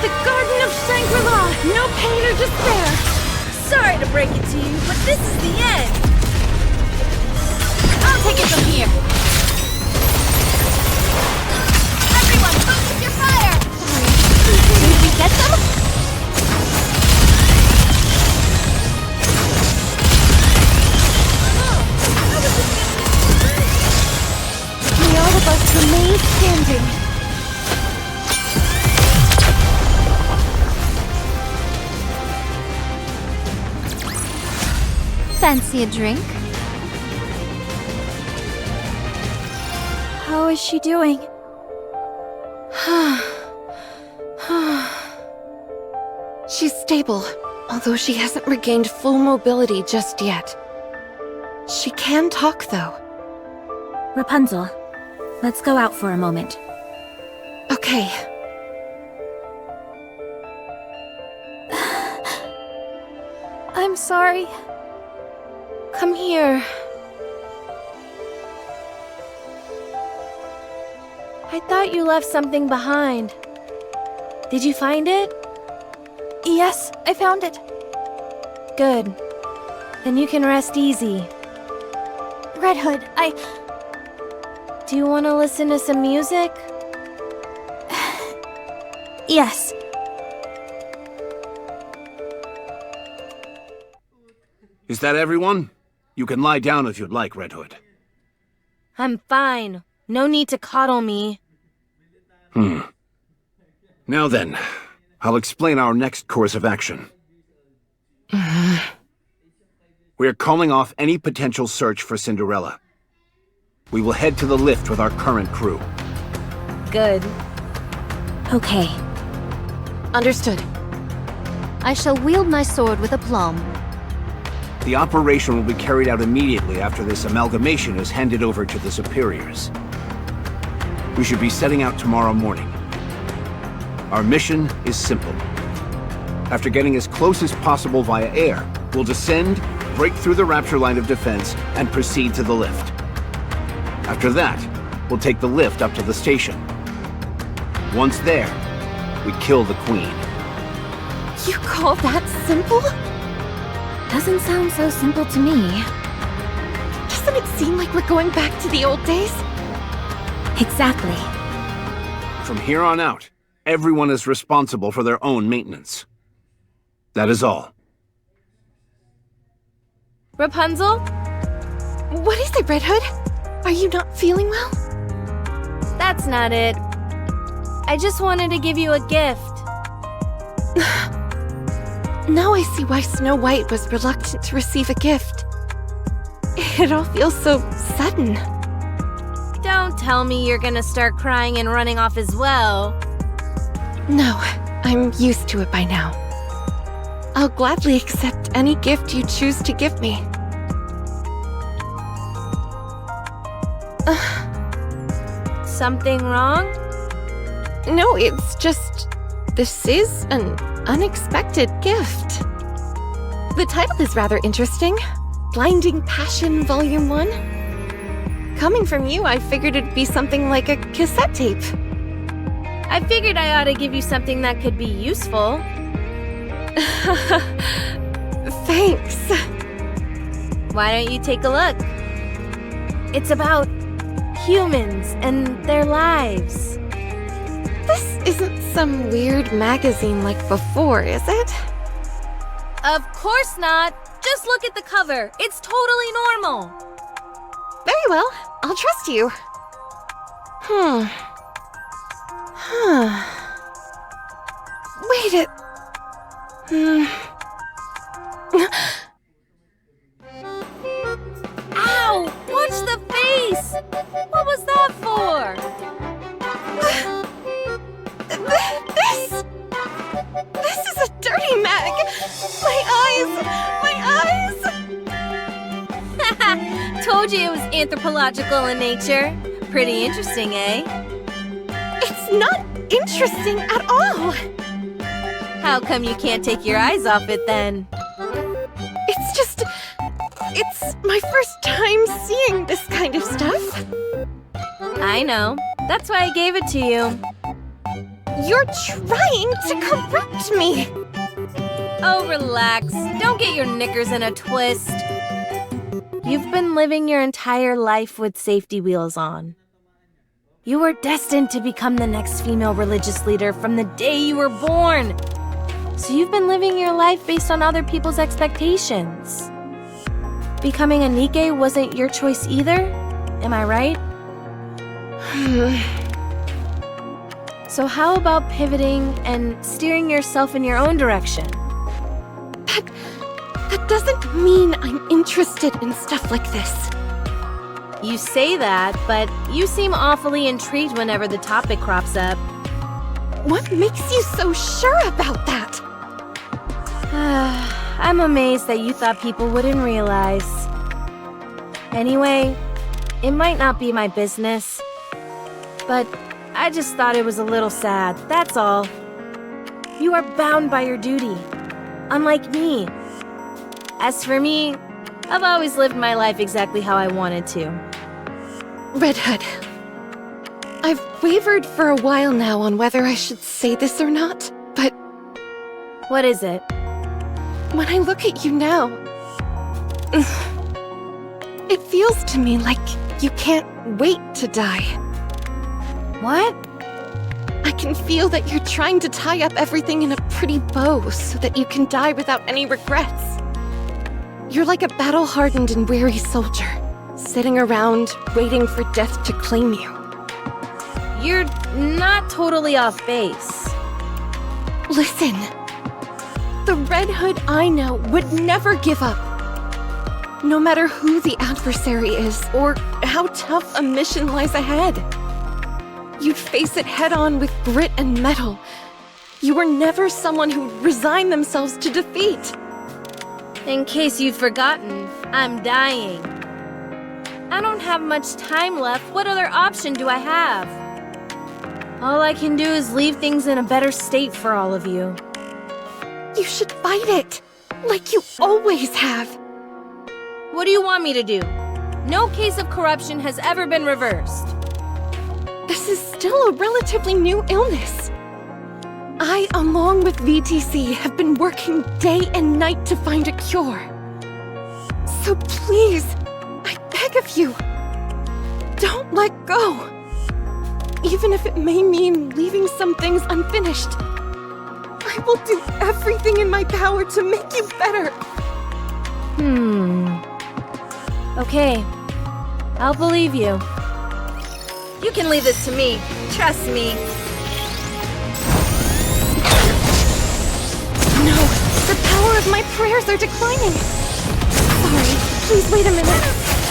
The Garden of Shangri-La, no pain or despair. Sorry to break it to you, but this is the end. I'll take it from here. outstanding. Fancy a drink? How is she doing? She's stable, although she hasn't regained full mobility just yet. She can talk, though. Rapunzel, let's go out for a moment. Okay. I'm sorry. Come here. I thought you left something behind. Did you find it? Yes, I found it. Good. Then you can rest easy. Red Hood, Do you want to listen to some music? Yes. Is that everyone? You can lie down if you'd like, Red Hood. I'm fine. No need to coddle me. Now then, I'll explain our next course of action. We're calling off any potential search for Cinderella. We will head to the lift with our current crew. Good. Okay. Understood. I shall wield my sword with aplomb. The operation will be carried out immediately after this amalgamation is handed over to the superiors. We should be setting out tomorrow morning. Our mission is simple. After getting as close as possible via air, we'll descend, break through the Rapture line of defense, and proceed to the lift. After that, we'll take the lift up to the station. Once there, we kill the Queen. You call that simple? Doesn't sound so simple to me. Doesn't it seem like we're going back to the old days? Exactly. From here on out, everyone is responsible for their own maintenance. That is all. Rapunzel? What is it, Red Hood? Are you not feeling well? That's not it. I just wanted to give you a gift. Now I see why Snow White was reluctant to receive a gift. It all feels so sudden. Don't tell me you're gonna start crying and running off as well. No, I'm used to it by now. I'll gladly accept any gift you choose to give me. Something wrong? No, it's just... this is an unexpected gift. The title is rather interesting. Blinding Passion Volume 1. Coming from you, I figured it'd be something like a cassette tape. I figured I ought to give you something that could be useful. Thanks. Why don't you take a look? It's about humans and their lives. This isn't some weird magazine like before, is it? Of course not. Just look at the cover. It's totally normal. Very well. I'll trust you. Wait a... Ow! Watch the face! What was that for? This is a dirty mag! My eyes! My eyes! Told you it was anthropological in nature. Pretty interesting, eh? It's not interesting at all! How come you can't take your eyes off it then? It's just... it's my first time seeing this kind of stuff. I know. That's why I gave it to you. You're trying to corrupt me! Oh, relax. Don't get your knickers in a twist. You've been living your entire life with safety wheels on. You were destined to become the next female religious leader from the day you were born. So you've been living your life based on other people's expectations. Becoming a Nikke wasn't your choice either? Am I right? So how about pivoting and steering yourself in your own direction? That doesn't mean I'm interested in stuff like this. You say that, but you seem awfully intrigued whenever the topic crops up. What makes you so sure about that? I'm amazed that you thought people wouldn't realize. Anyway, it might not be my business, but I just thought it was a little sad, that's all. You are bound by your duty, unlike me. As for me, I've always lived my life exactly how I wanted to. Red Hood, I've wavered for a while now on whether I should say this or not, but What is it? when I look at you now, it feels to me like you can't wait to die. What? I can feel that you're trying to tie up everything in a pretty bow so that you can die without any regrets. You're like a battle-hardened and weary soldier, sitting around waiting for death to claim you. You're not totally off base. Listen, the Red Hood I know would never give up. No matter who the adversary is or how tough a mission lies ahead. You'd face it head-on with grit and mettle. You were never someone who'd resign themselves to defeat. In case you've forgotten, I'm dying. I don't have much time left. What other option do I have? All I can do is leave things in a better state for all of you. You should fight it, like you always have. What do you want me to do? No case of corruption has ever been reversed. This is still a relatively new illness. I, along with VTC, have been working day and night to find a cure. So please, I beg of you, don't let go. Even if it may mean leaving some things unfinished. I will do everything in my power to make you better. Okay, I'll believe you. You can leave this to me. Trust me. No, the power of my prayers are declining. Sorry, please wait a minute.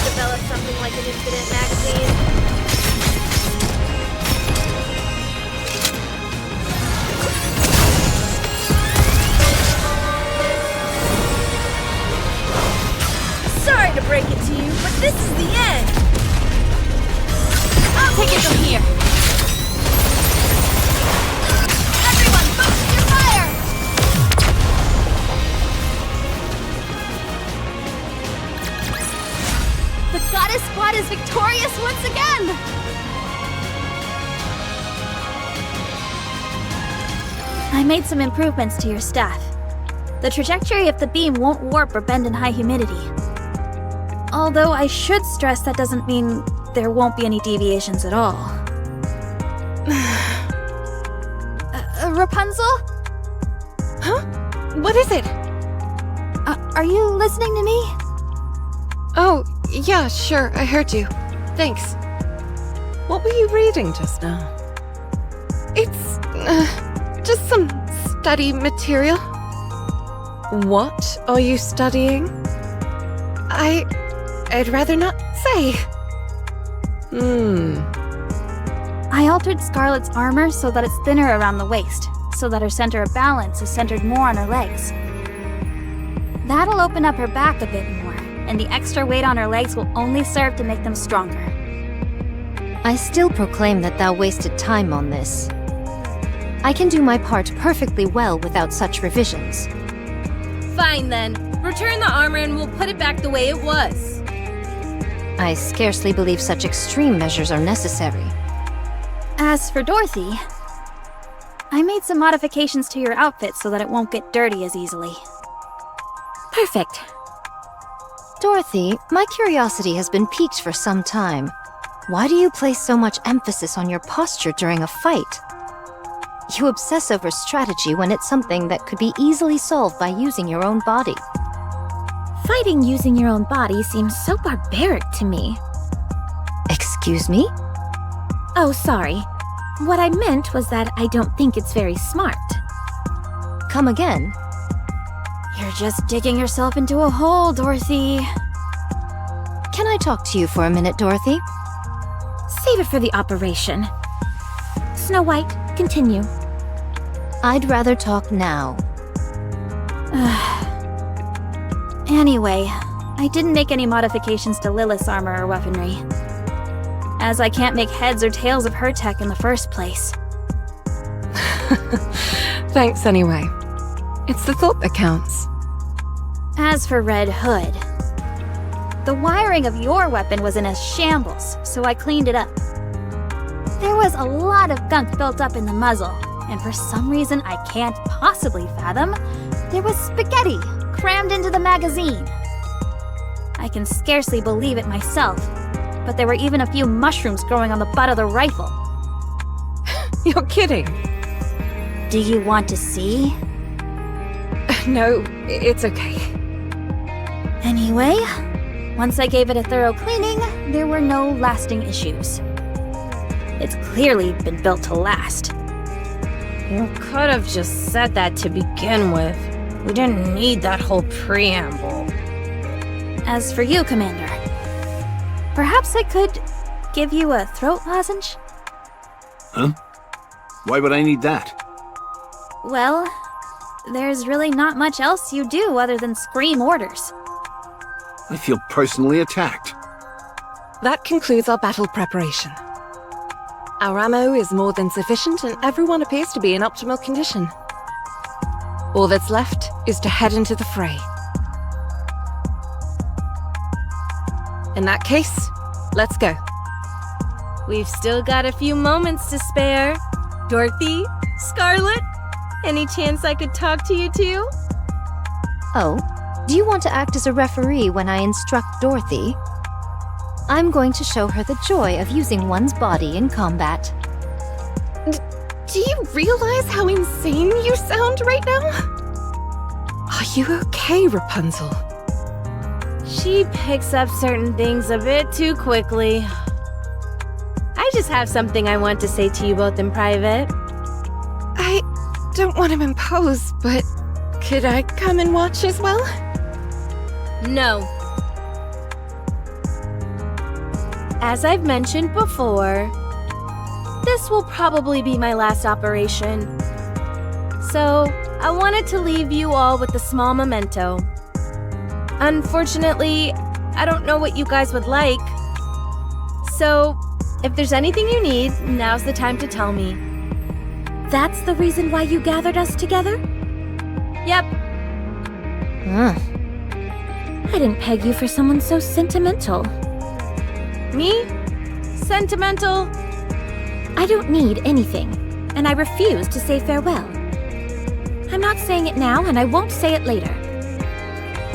Develop something like an infinite magazine. Sorry to break it to you, but this is the end. I'll take it from here. Everyone, focus your fire! The Goddess Squad is victorious once again! I made some improvements to your staff. The trajectory of the beam won't warp or bend in high humidity. Although I should stress that doesn't mean there won't be any deviations at all. Rapunzel? Huh? What is it? Are you listening to me? Oh, yeah, sure, I heard you. Thanks. What were you reading just now? It's, just some study material. What are you studying? I'd rather not say. I altered Scarlet's armor so that it's thinner around the waist, so that her center of balance is centered more on her legs. That'll open up her back a bit more, and the extra weight on her legs will only serve to make them stronger. I still proclaim that thou wasted time on this. I can do my part perfectly well without such revisions. Fine then. Return the armor and we'll put it back the way it was. I scarcely believe such extreme measures are necessary. As for Dorothy, I made some modifications to your outfit so that it won't get dirty as easily. Perfect. Dorothy, my curiosity has been piqued for some time. Why do you place so much emphasis on your posture during a fight? You obsess over strategy when it's something that could be easily solved by using your own body. Fighting using your own body seems so barbaric to me. Excuse me? Oh, sorry. What I meant was that I don't think it's very smart. Come again? You're just digging yourself into a hole, Dorothy. Can I talk to you for a minute, Dorothy? Save it for the operation. Snow White, continue. I'd rather talk now. Anyway, I didn't make any modifications to Lilith's armor or weaponry, as I can't make heads or tails of her tech in the first place. Thanks anyway. It's the thought that counts. As for Red Hood, the wiring of your weapon was in a shambles, so I cleaned it up. There was a lot of gunk built up in the muzzle, and for some reason I can't possibly fathom, there was spaghetti crammed into the magazine. I can scarcely believe it myself, but there were even a few mushrooms growing on the butt of the rifle. You're kidding. Do you want to see? No, it's okay. Anyway, once I gave it a thorough cleaning, there were no lasting issues. It's clearly been built to last. You could have just said that to begin with. We didn't need that whole preamble. As for you, Commander, perhaps I could give you a throat lozenge? Huh? Why would I need that? Well, there's really not much else you do other than scream orders. I feel personally attacked. That concludes our battle preparation. Our ammo is more than sufficient and everyone appears to be in optimal condition. All that's left is to head into the fray. In that case, let's go. We've still got a few moments to spare. Dorothy? Scarlet? Any chance I could talk to you too? Oh, do you want to act as a referee when I instruct Dorothy? I'm going to show her the joy of using one's body in combat. Do you realize how insane you sound right now? Are you okay, Rapunzel? She picks up certain things a bit too quickly. I just have something I want to say to you both in private. I don't want to impose, but could I come and watch as well? No. As I've mentioned before, this will probably be my last operation. So, I wanted to leave you all with a small memento. Unfortunately, I don't know what you guys would like. So, if there's anything you need, now's the time to tell me. That's the reason why you gathered us together? Yep. I didn't peg you for someone so sentimental. Me? Sentimental? I don't need anything, and I refuse to say farewell. I'm not saying it now, and I won't say it later.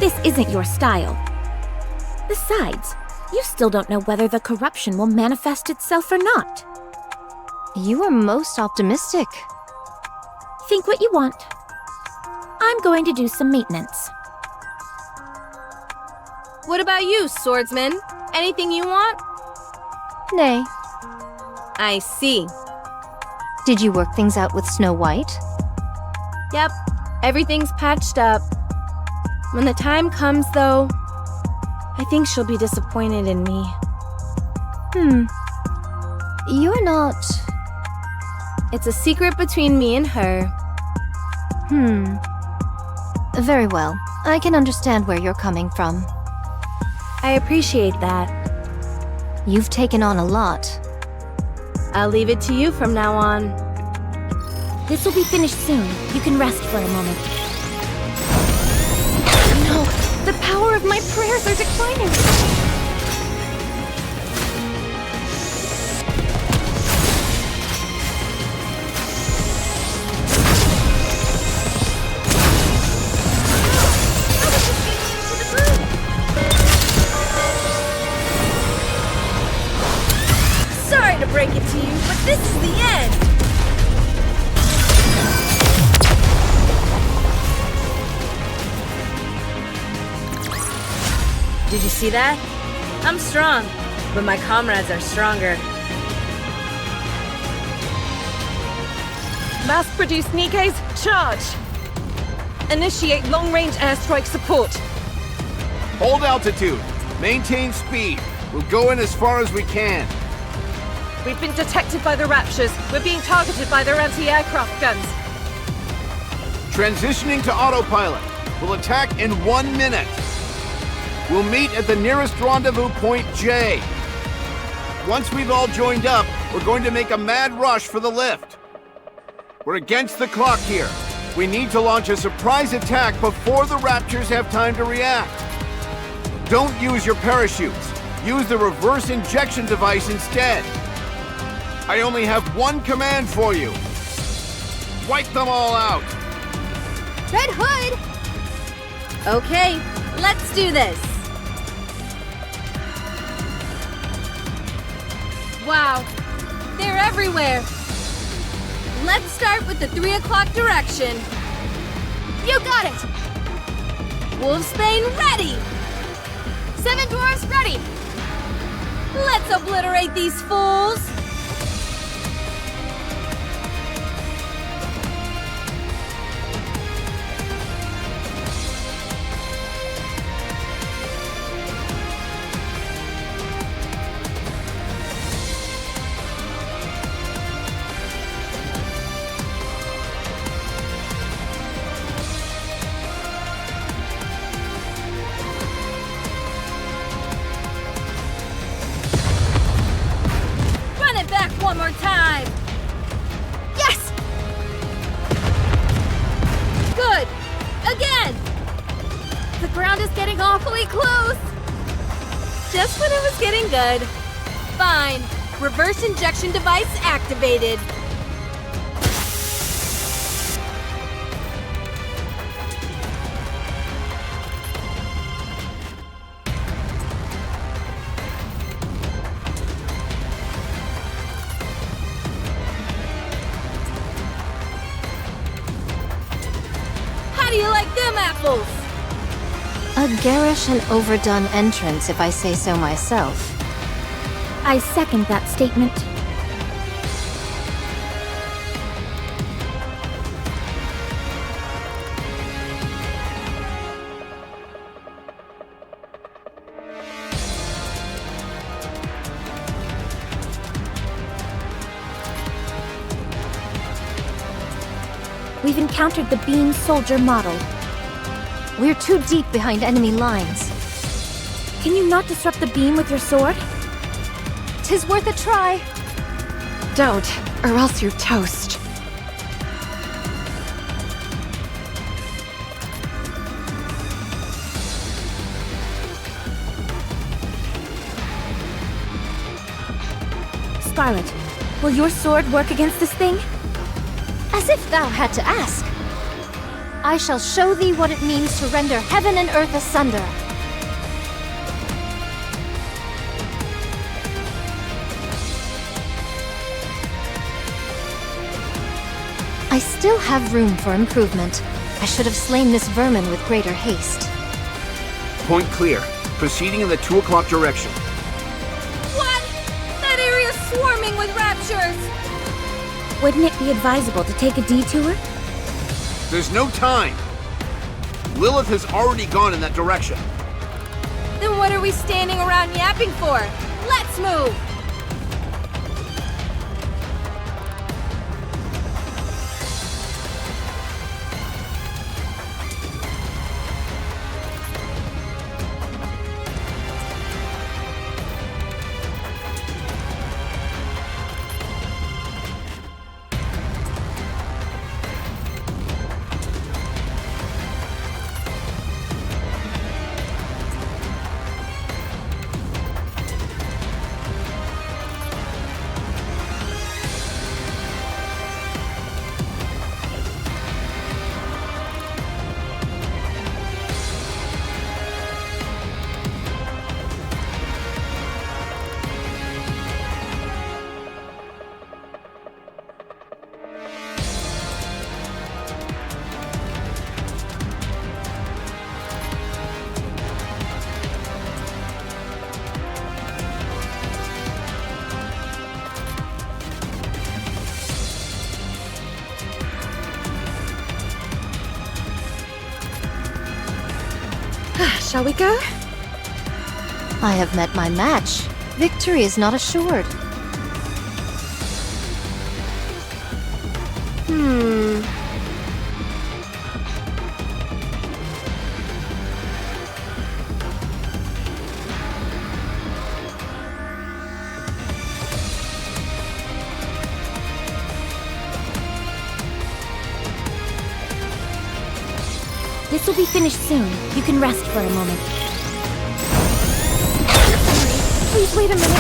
This isn't your style. Besides, you still don't know whether the corruption will manifest itself or not. You are most optimistic. Think what you want. I'm going to do some maintenance. What about you, swordsman? Anything you want? Nay. I see. Did you work things out with Snow White? Yep, everything's patched up. When the time comes, though, I think she'll be disappointed in me. You're not... It's a secret between me and her. Very well. I can understand where you're coming from. I appreciate that. You've taken on a lot. I'll leave it to you from now on. This will be finished soon. You can rest for a moment. No, the power of my prayers are declining. Sorry to break it to you, but this is the end! Did you see that? I'm strong, but my comrades are stronger. Mass-produce Nikke's, charge! Initiate long-range airstrike support. Hold altitude. Maintain speed. We'll go in as far as we can. We've been detected by the Raptures. We're being targeted by their anti-aircraft guns. Transitioning to autopilot. We'll attack in 1 minute. We'll meet at the nearest rendezvous point J. Once we've all joined up, we're going to make a mad rush for the lift. We're against the clock here. We need to launch a surprise attack before the Raptors have time to react. Don't use your parachutes. Use the reverse injection device instead. I only have one command for you. Wipe them all out. Red Hood! Okay, let's do this. Wow, they're everywhere. Let's start with the 3 o'clock direction. You got it! Wolfsbane ready! 7 dwarfs ready! Let's obliterate these fools! One more time! Yes! Good! Again! The ground is getting awfully close! Just when it was getting good. Fine. Reverse injection device activated. How do you like them apples? A garish and overdone entrance, if I say so myself. I second that statement. We've encountered the Beam Soldier model. We're too deep behind enemy lines. Can you not disrupt the beam with your sword? 'Tis worth a try. Don't, or else you're toast. Scarlet, will your sword work against this thing? As if thou had to ask. I shall show thee what it means to render heaven and earth asunder. I still have room for improvement. I should have slain this vermin with greater haste. Point clear. Proceeding in the 2 o'clock direction. What? That area's swarming with raptures! Wouldn't it be advisable to take a detour? There's no time. Lilith has already gone in that direction. Then what are we standing around yapping for? Let's move! Shall we go? I have met my match. Victory is not assured. This will be finished soon. You can rest for a moment. Please wait a minute.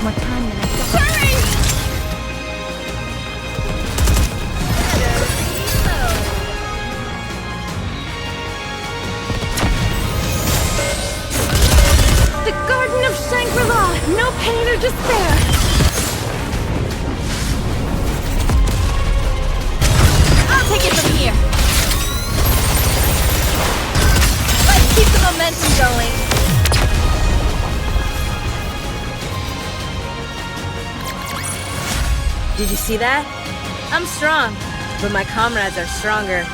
More time than I thought. The Garden of Shangri-La! No pain or despair! Take it from here. Let's keep the momentum going. Did you see that? I'm strong, but my comrades are stronger.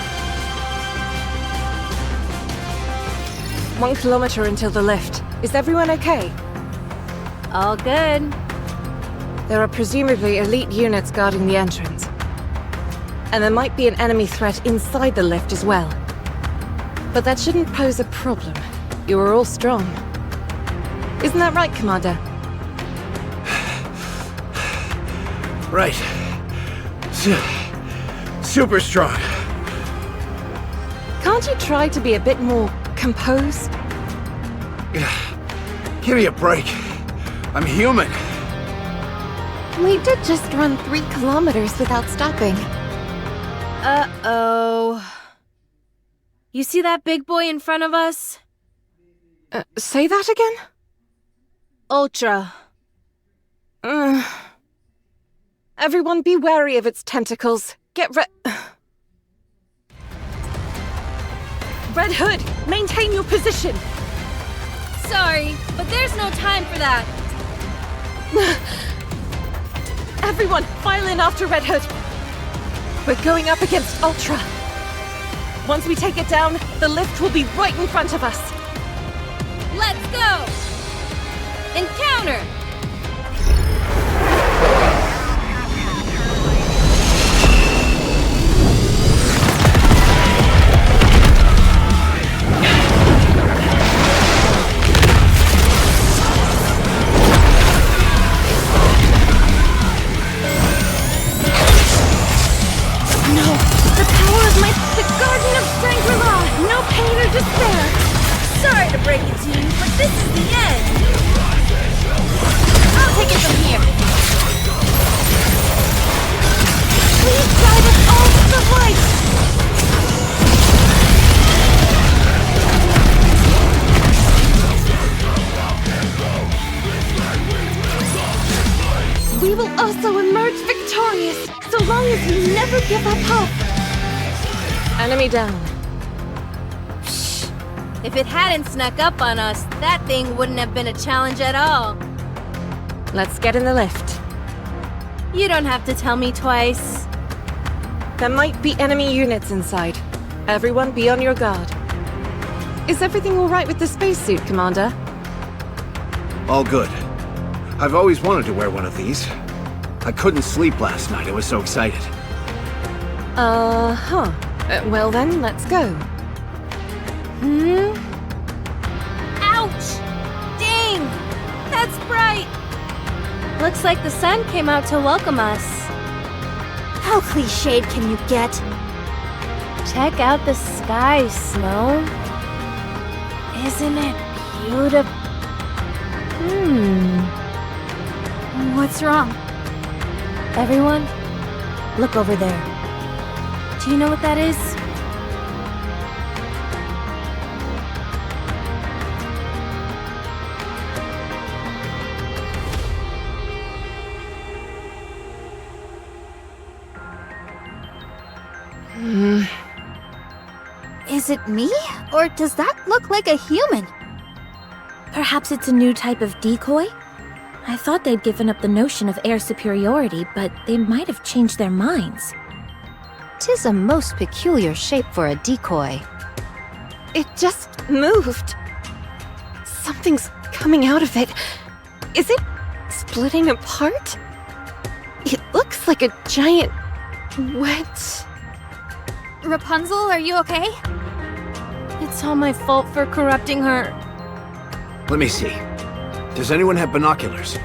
1 kilometer until the lift. Is everyone okay? All good. There are presumably elite units guarding the entrance. And there might be an enemy threat inside the lift as well. But that shouldn't pose a problem. You are all strong. Isn't that right, Commander? Right. Super strong. Can't you try to be a bit more composed? Give me a break. I'm human. We did just run 3 kilometers without stopping. Uh-oh. You see that big boy in front of us? Say that again? Ultra. Everyone be wary of its tentacles. Red Hood, maintain your position! Sorry, but there's no time for that. Everyone, file in after Red Hood! We're going up against Ultra. Once we take it down, the lift will be right in front of us. Let's go! Encounter! The Garden of Shangri-La! No pain or despair! Sorry to break it to you, but this is the end! I'll take it from here. Please guide us all to the light! We will also emerge victorious, so long as we never give up hope! Enemy down. If it hadn't snuck up on us, that thing wouldn't have been a challenge at all. Let's get in the lift. You don't have to tell me twice. There might be enemy units inside. Everyone be on your guard. Is everything all right with the spacesuit, Commander? All good. I've always wanted to wear one of these. I couldn't sleep last night, I was so excited. Well then, let's go. Ouch! Dang! That's bright! Looks like the sun came out to welcome us. How cliched can you get? Check out the sky, Snow. Isn't it beautiful? What's wrong? Everyone, look over there. Do you know what that is? Is it me? Or does that look like a human? Perhaps it's a new type of decoy? I thought they'd given up the notion of air superiority, but they might have changed their minds. 'Tis a most peculiar shape for a decoy. It just moved. Something's coming out of it. Is it splitting apart? It looks like a giant wet... Rapunzel, are you okay? It's all my fault for corrupting her. Let me see. Does anyone have binoculars?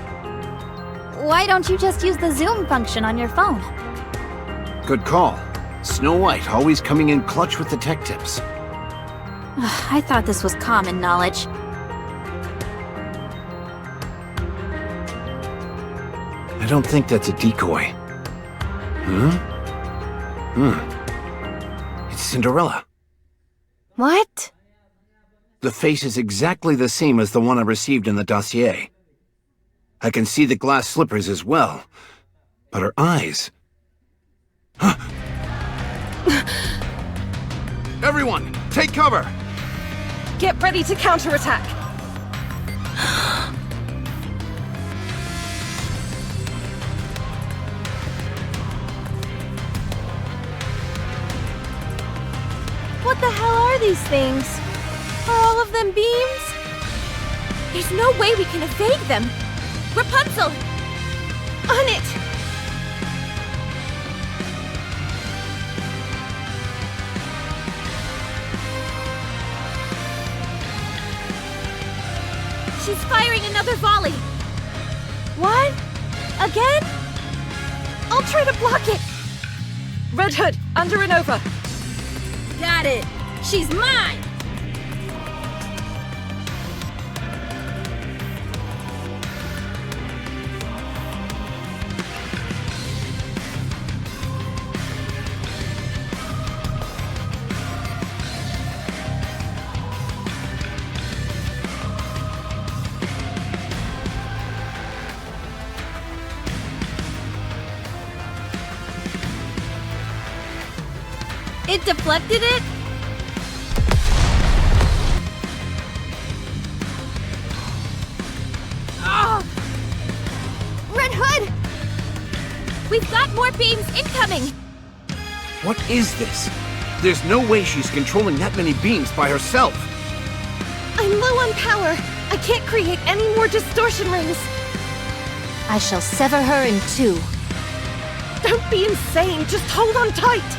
Why don't you just use the zoom function on your phone? Good call. Snow White always coming in clutch with the tech tips. I thought this was common knowledge. I don't think that's a decoy. It's Cinderella. What? The face is exactly the same as the one I received in the dossier. I can see the glass slippers as well, but her eyes... Everyone, take cover! Get ready to counterattack! What the hell are these things? Are all of them beams? There's no way we can evade them! Rapunzel! On it! She's firing another volley! What? Again? I'll try to block it! Red Hood, under and over! Got it! She's mine! It deflected it? Oh! Red Hood! We've got more beams incoming! What is this? There's no way she's controlling that many beams by herself. I'm low on power. I can't create any more distortion rings. I shall sever her in two. Don't be insane, just hold on tight!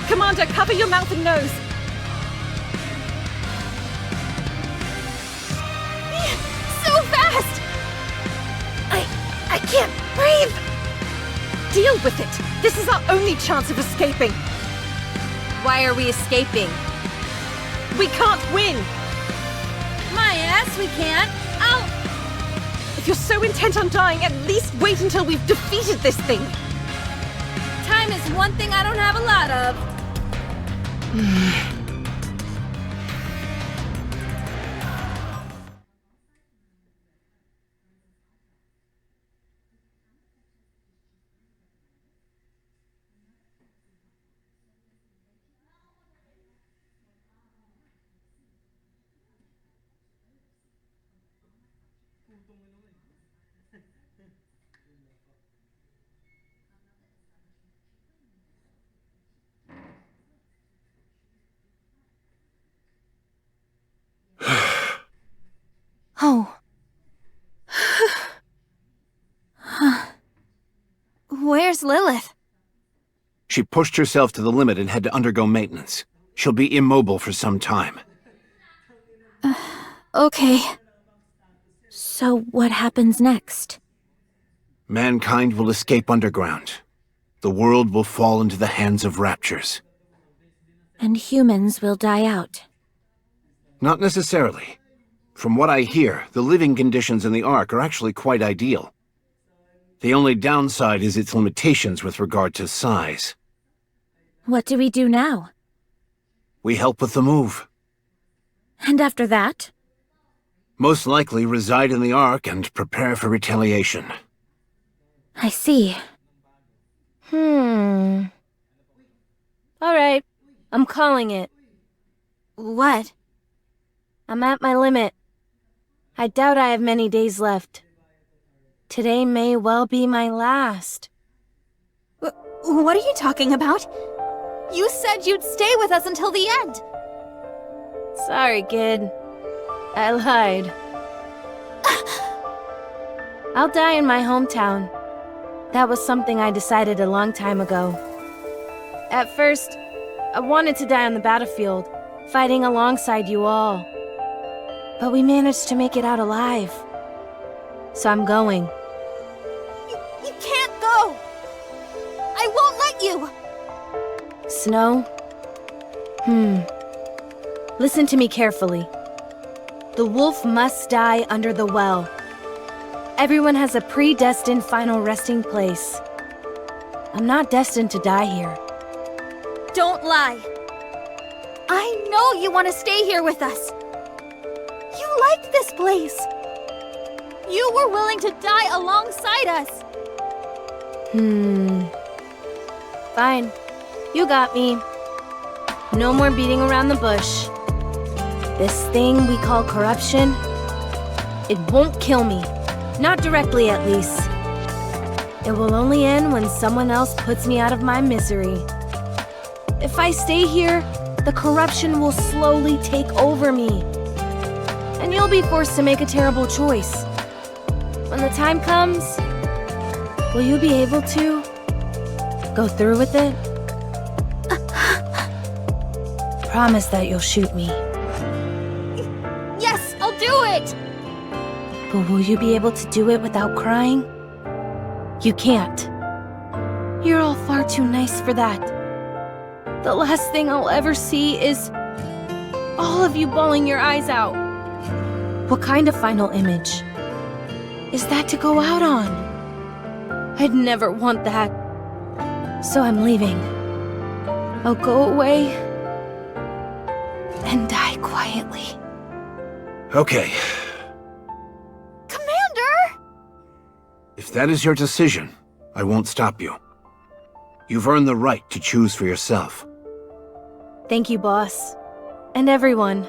Commander, cover your mouth and nose! So fast! I can't breathe! Deal with it! This is our only chance of escaping! Why are we escaping? We can't win! My ass, we can't! I'll... If you're so intent on dying, at least wait until we've defeated this thing! Time is one thing I don't have a lot of. Oh, Where's Lilith? She pushed herself to the limit and had to undergo maintenance. She'll be immobile for some time. Okay. So what happens next? Mankind will escape underground. The world will fall into the hands of raptures. And humans will die out. Not necessarily. From what I hear, the living conditions in the Ark are actually quite ideal. The only downside is its limitations with regard to size. What do we do now? We help with the move. And after that? Most likely reside in the Ark and prepare for retaliation. I see. All right, I'm calling it. What? I'm at my limit. I doubt I have many days left. Today may well be my last. What are you talking about? You said you'd stay with us until the end. Sorry, kid. I lied. I'll die in my hometown. That was something I decided a long time ago. At first, I wanted to die on the battlefield, fighting alongside you all. But we managed to make it out alive. So I'm going. You can't go! I won't let you! Snow? Listen to me carefully. The wolf must die under the well. Everyone has a predestined final resting place. I'm not destined to die here. Don't lie. I know you want to stay here with us. You liked this place. You were willing to die alongside us. Fine. You got me. No more beating around the bush. This thing we call corruption, it won't kill me. Not directly, at least. It will only end when someone else puts me out of my misery. If I stay here, the corruption will slowly take over me. And you'll be forced to make a terrible choice. When the time comes, will you be able to go through with it? Promise that you'll shoot me. Yes, I'll do it! But will you be able to do it without crying? You can't. You're all far too nice for that. The last thing I'll ever see is all of you bawling your eyes out. What kind of final image is that to go out on? I'd never want that. So I'm leaving. I'll go away and die quietly. Okay. Commander! If that is your decision, I won't stop you. You've earned the right to choose for yourself. Thank you, boss. And everyone.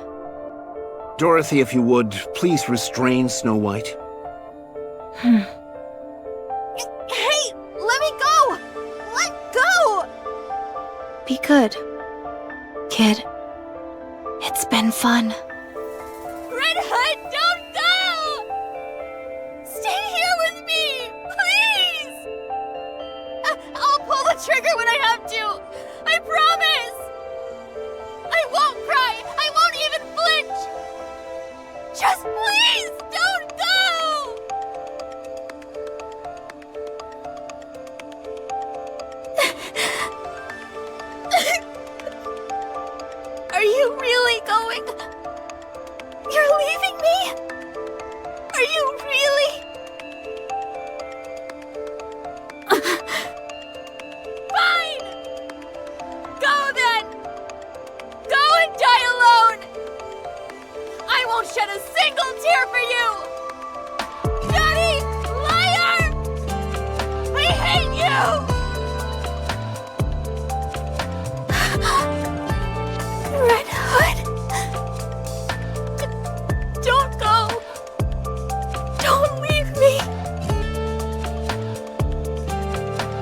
Dorothy, if you would, please restrain Snow White. Hey! Let me go! Let go! Be good, kid. It's been fun. Red Hood, don't go! Stay here with me! Please! I'll pull the trigger when I have to! I promise! I won't cry! I won't even flinch! Just please, don't go! Are you really going? You're leaving me? Are you really? Fine! Go then! Go and die alone! I won't shed a single tear for you!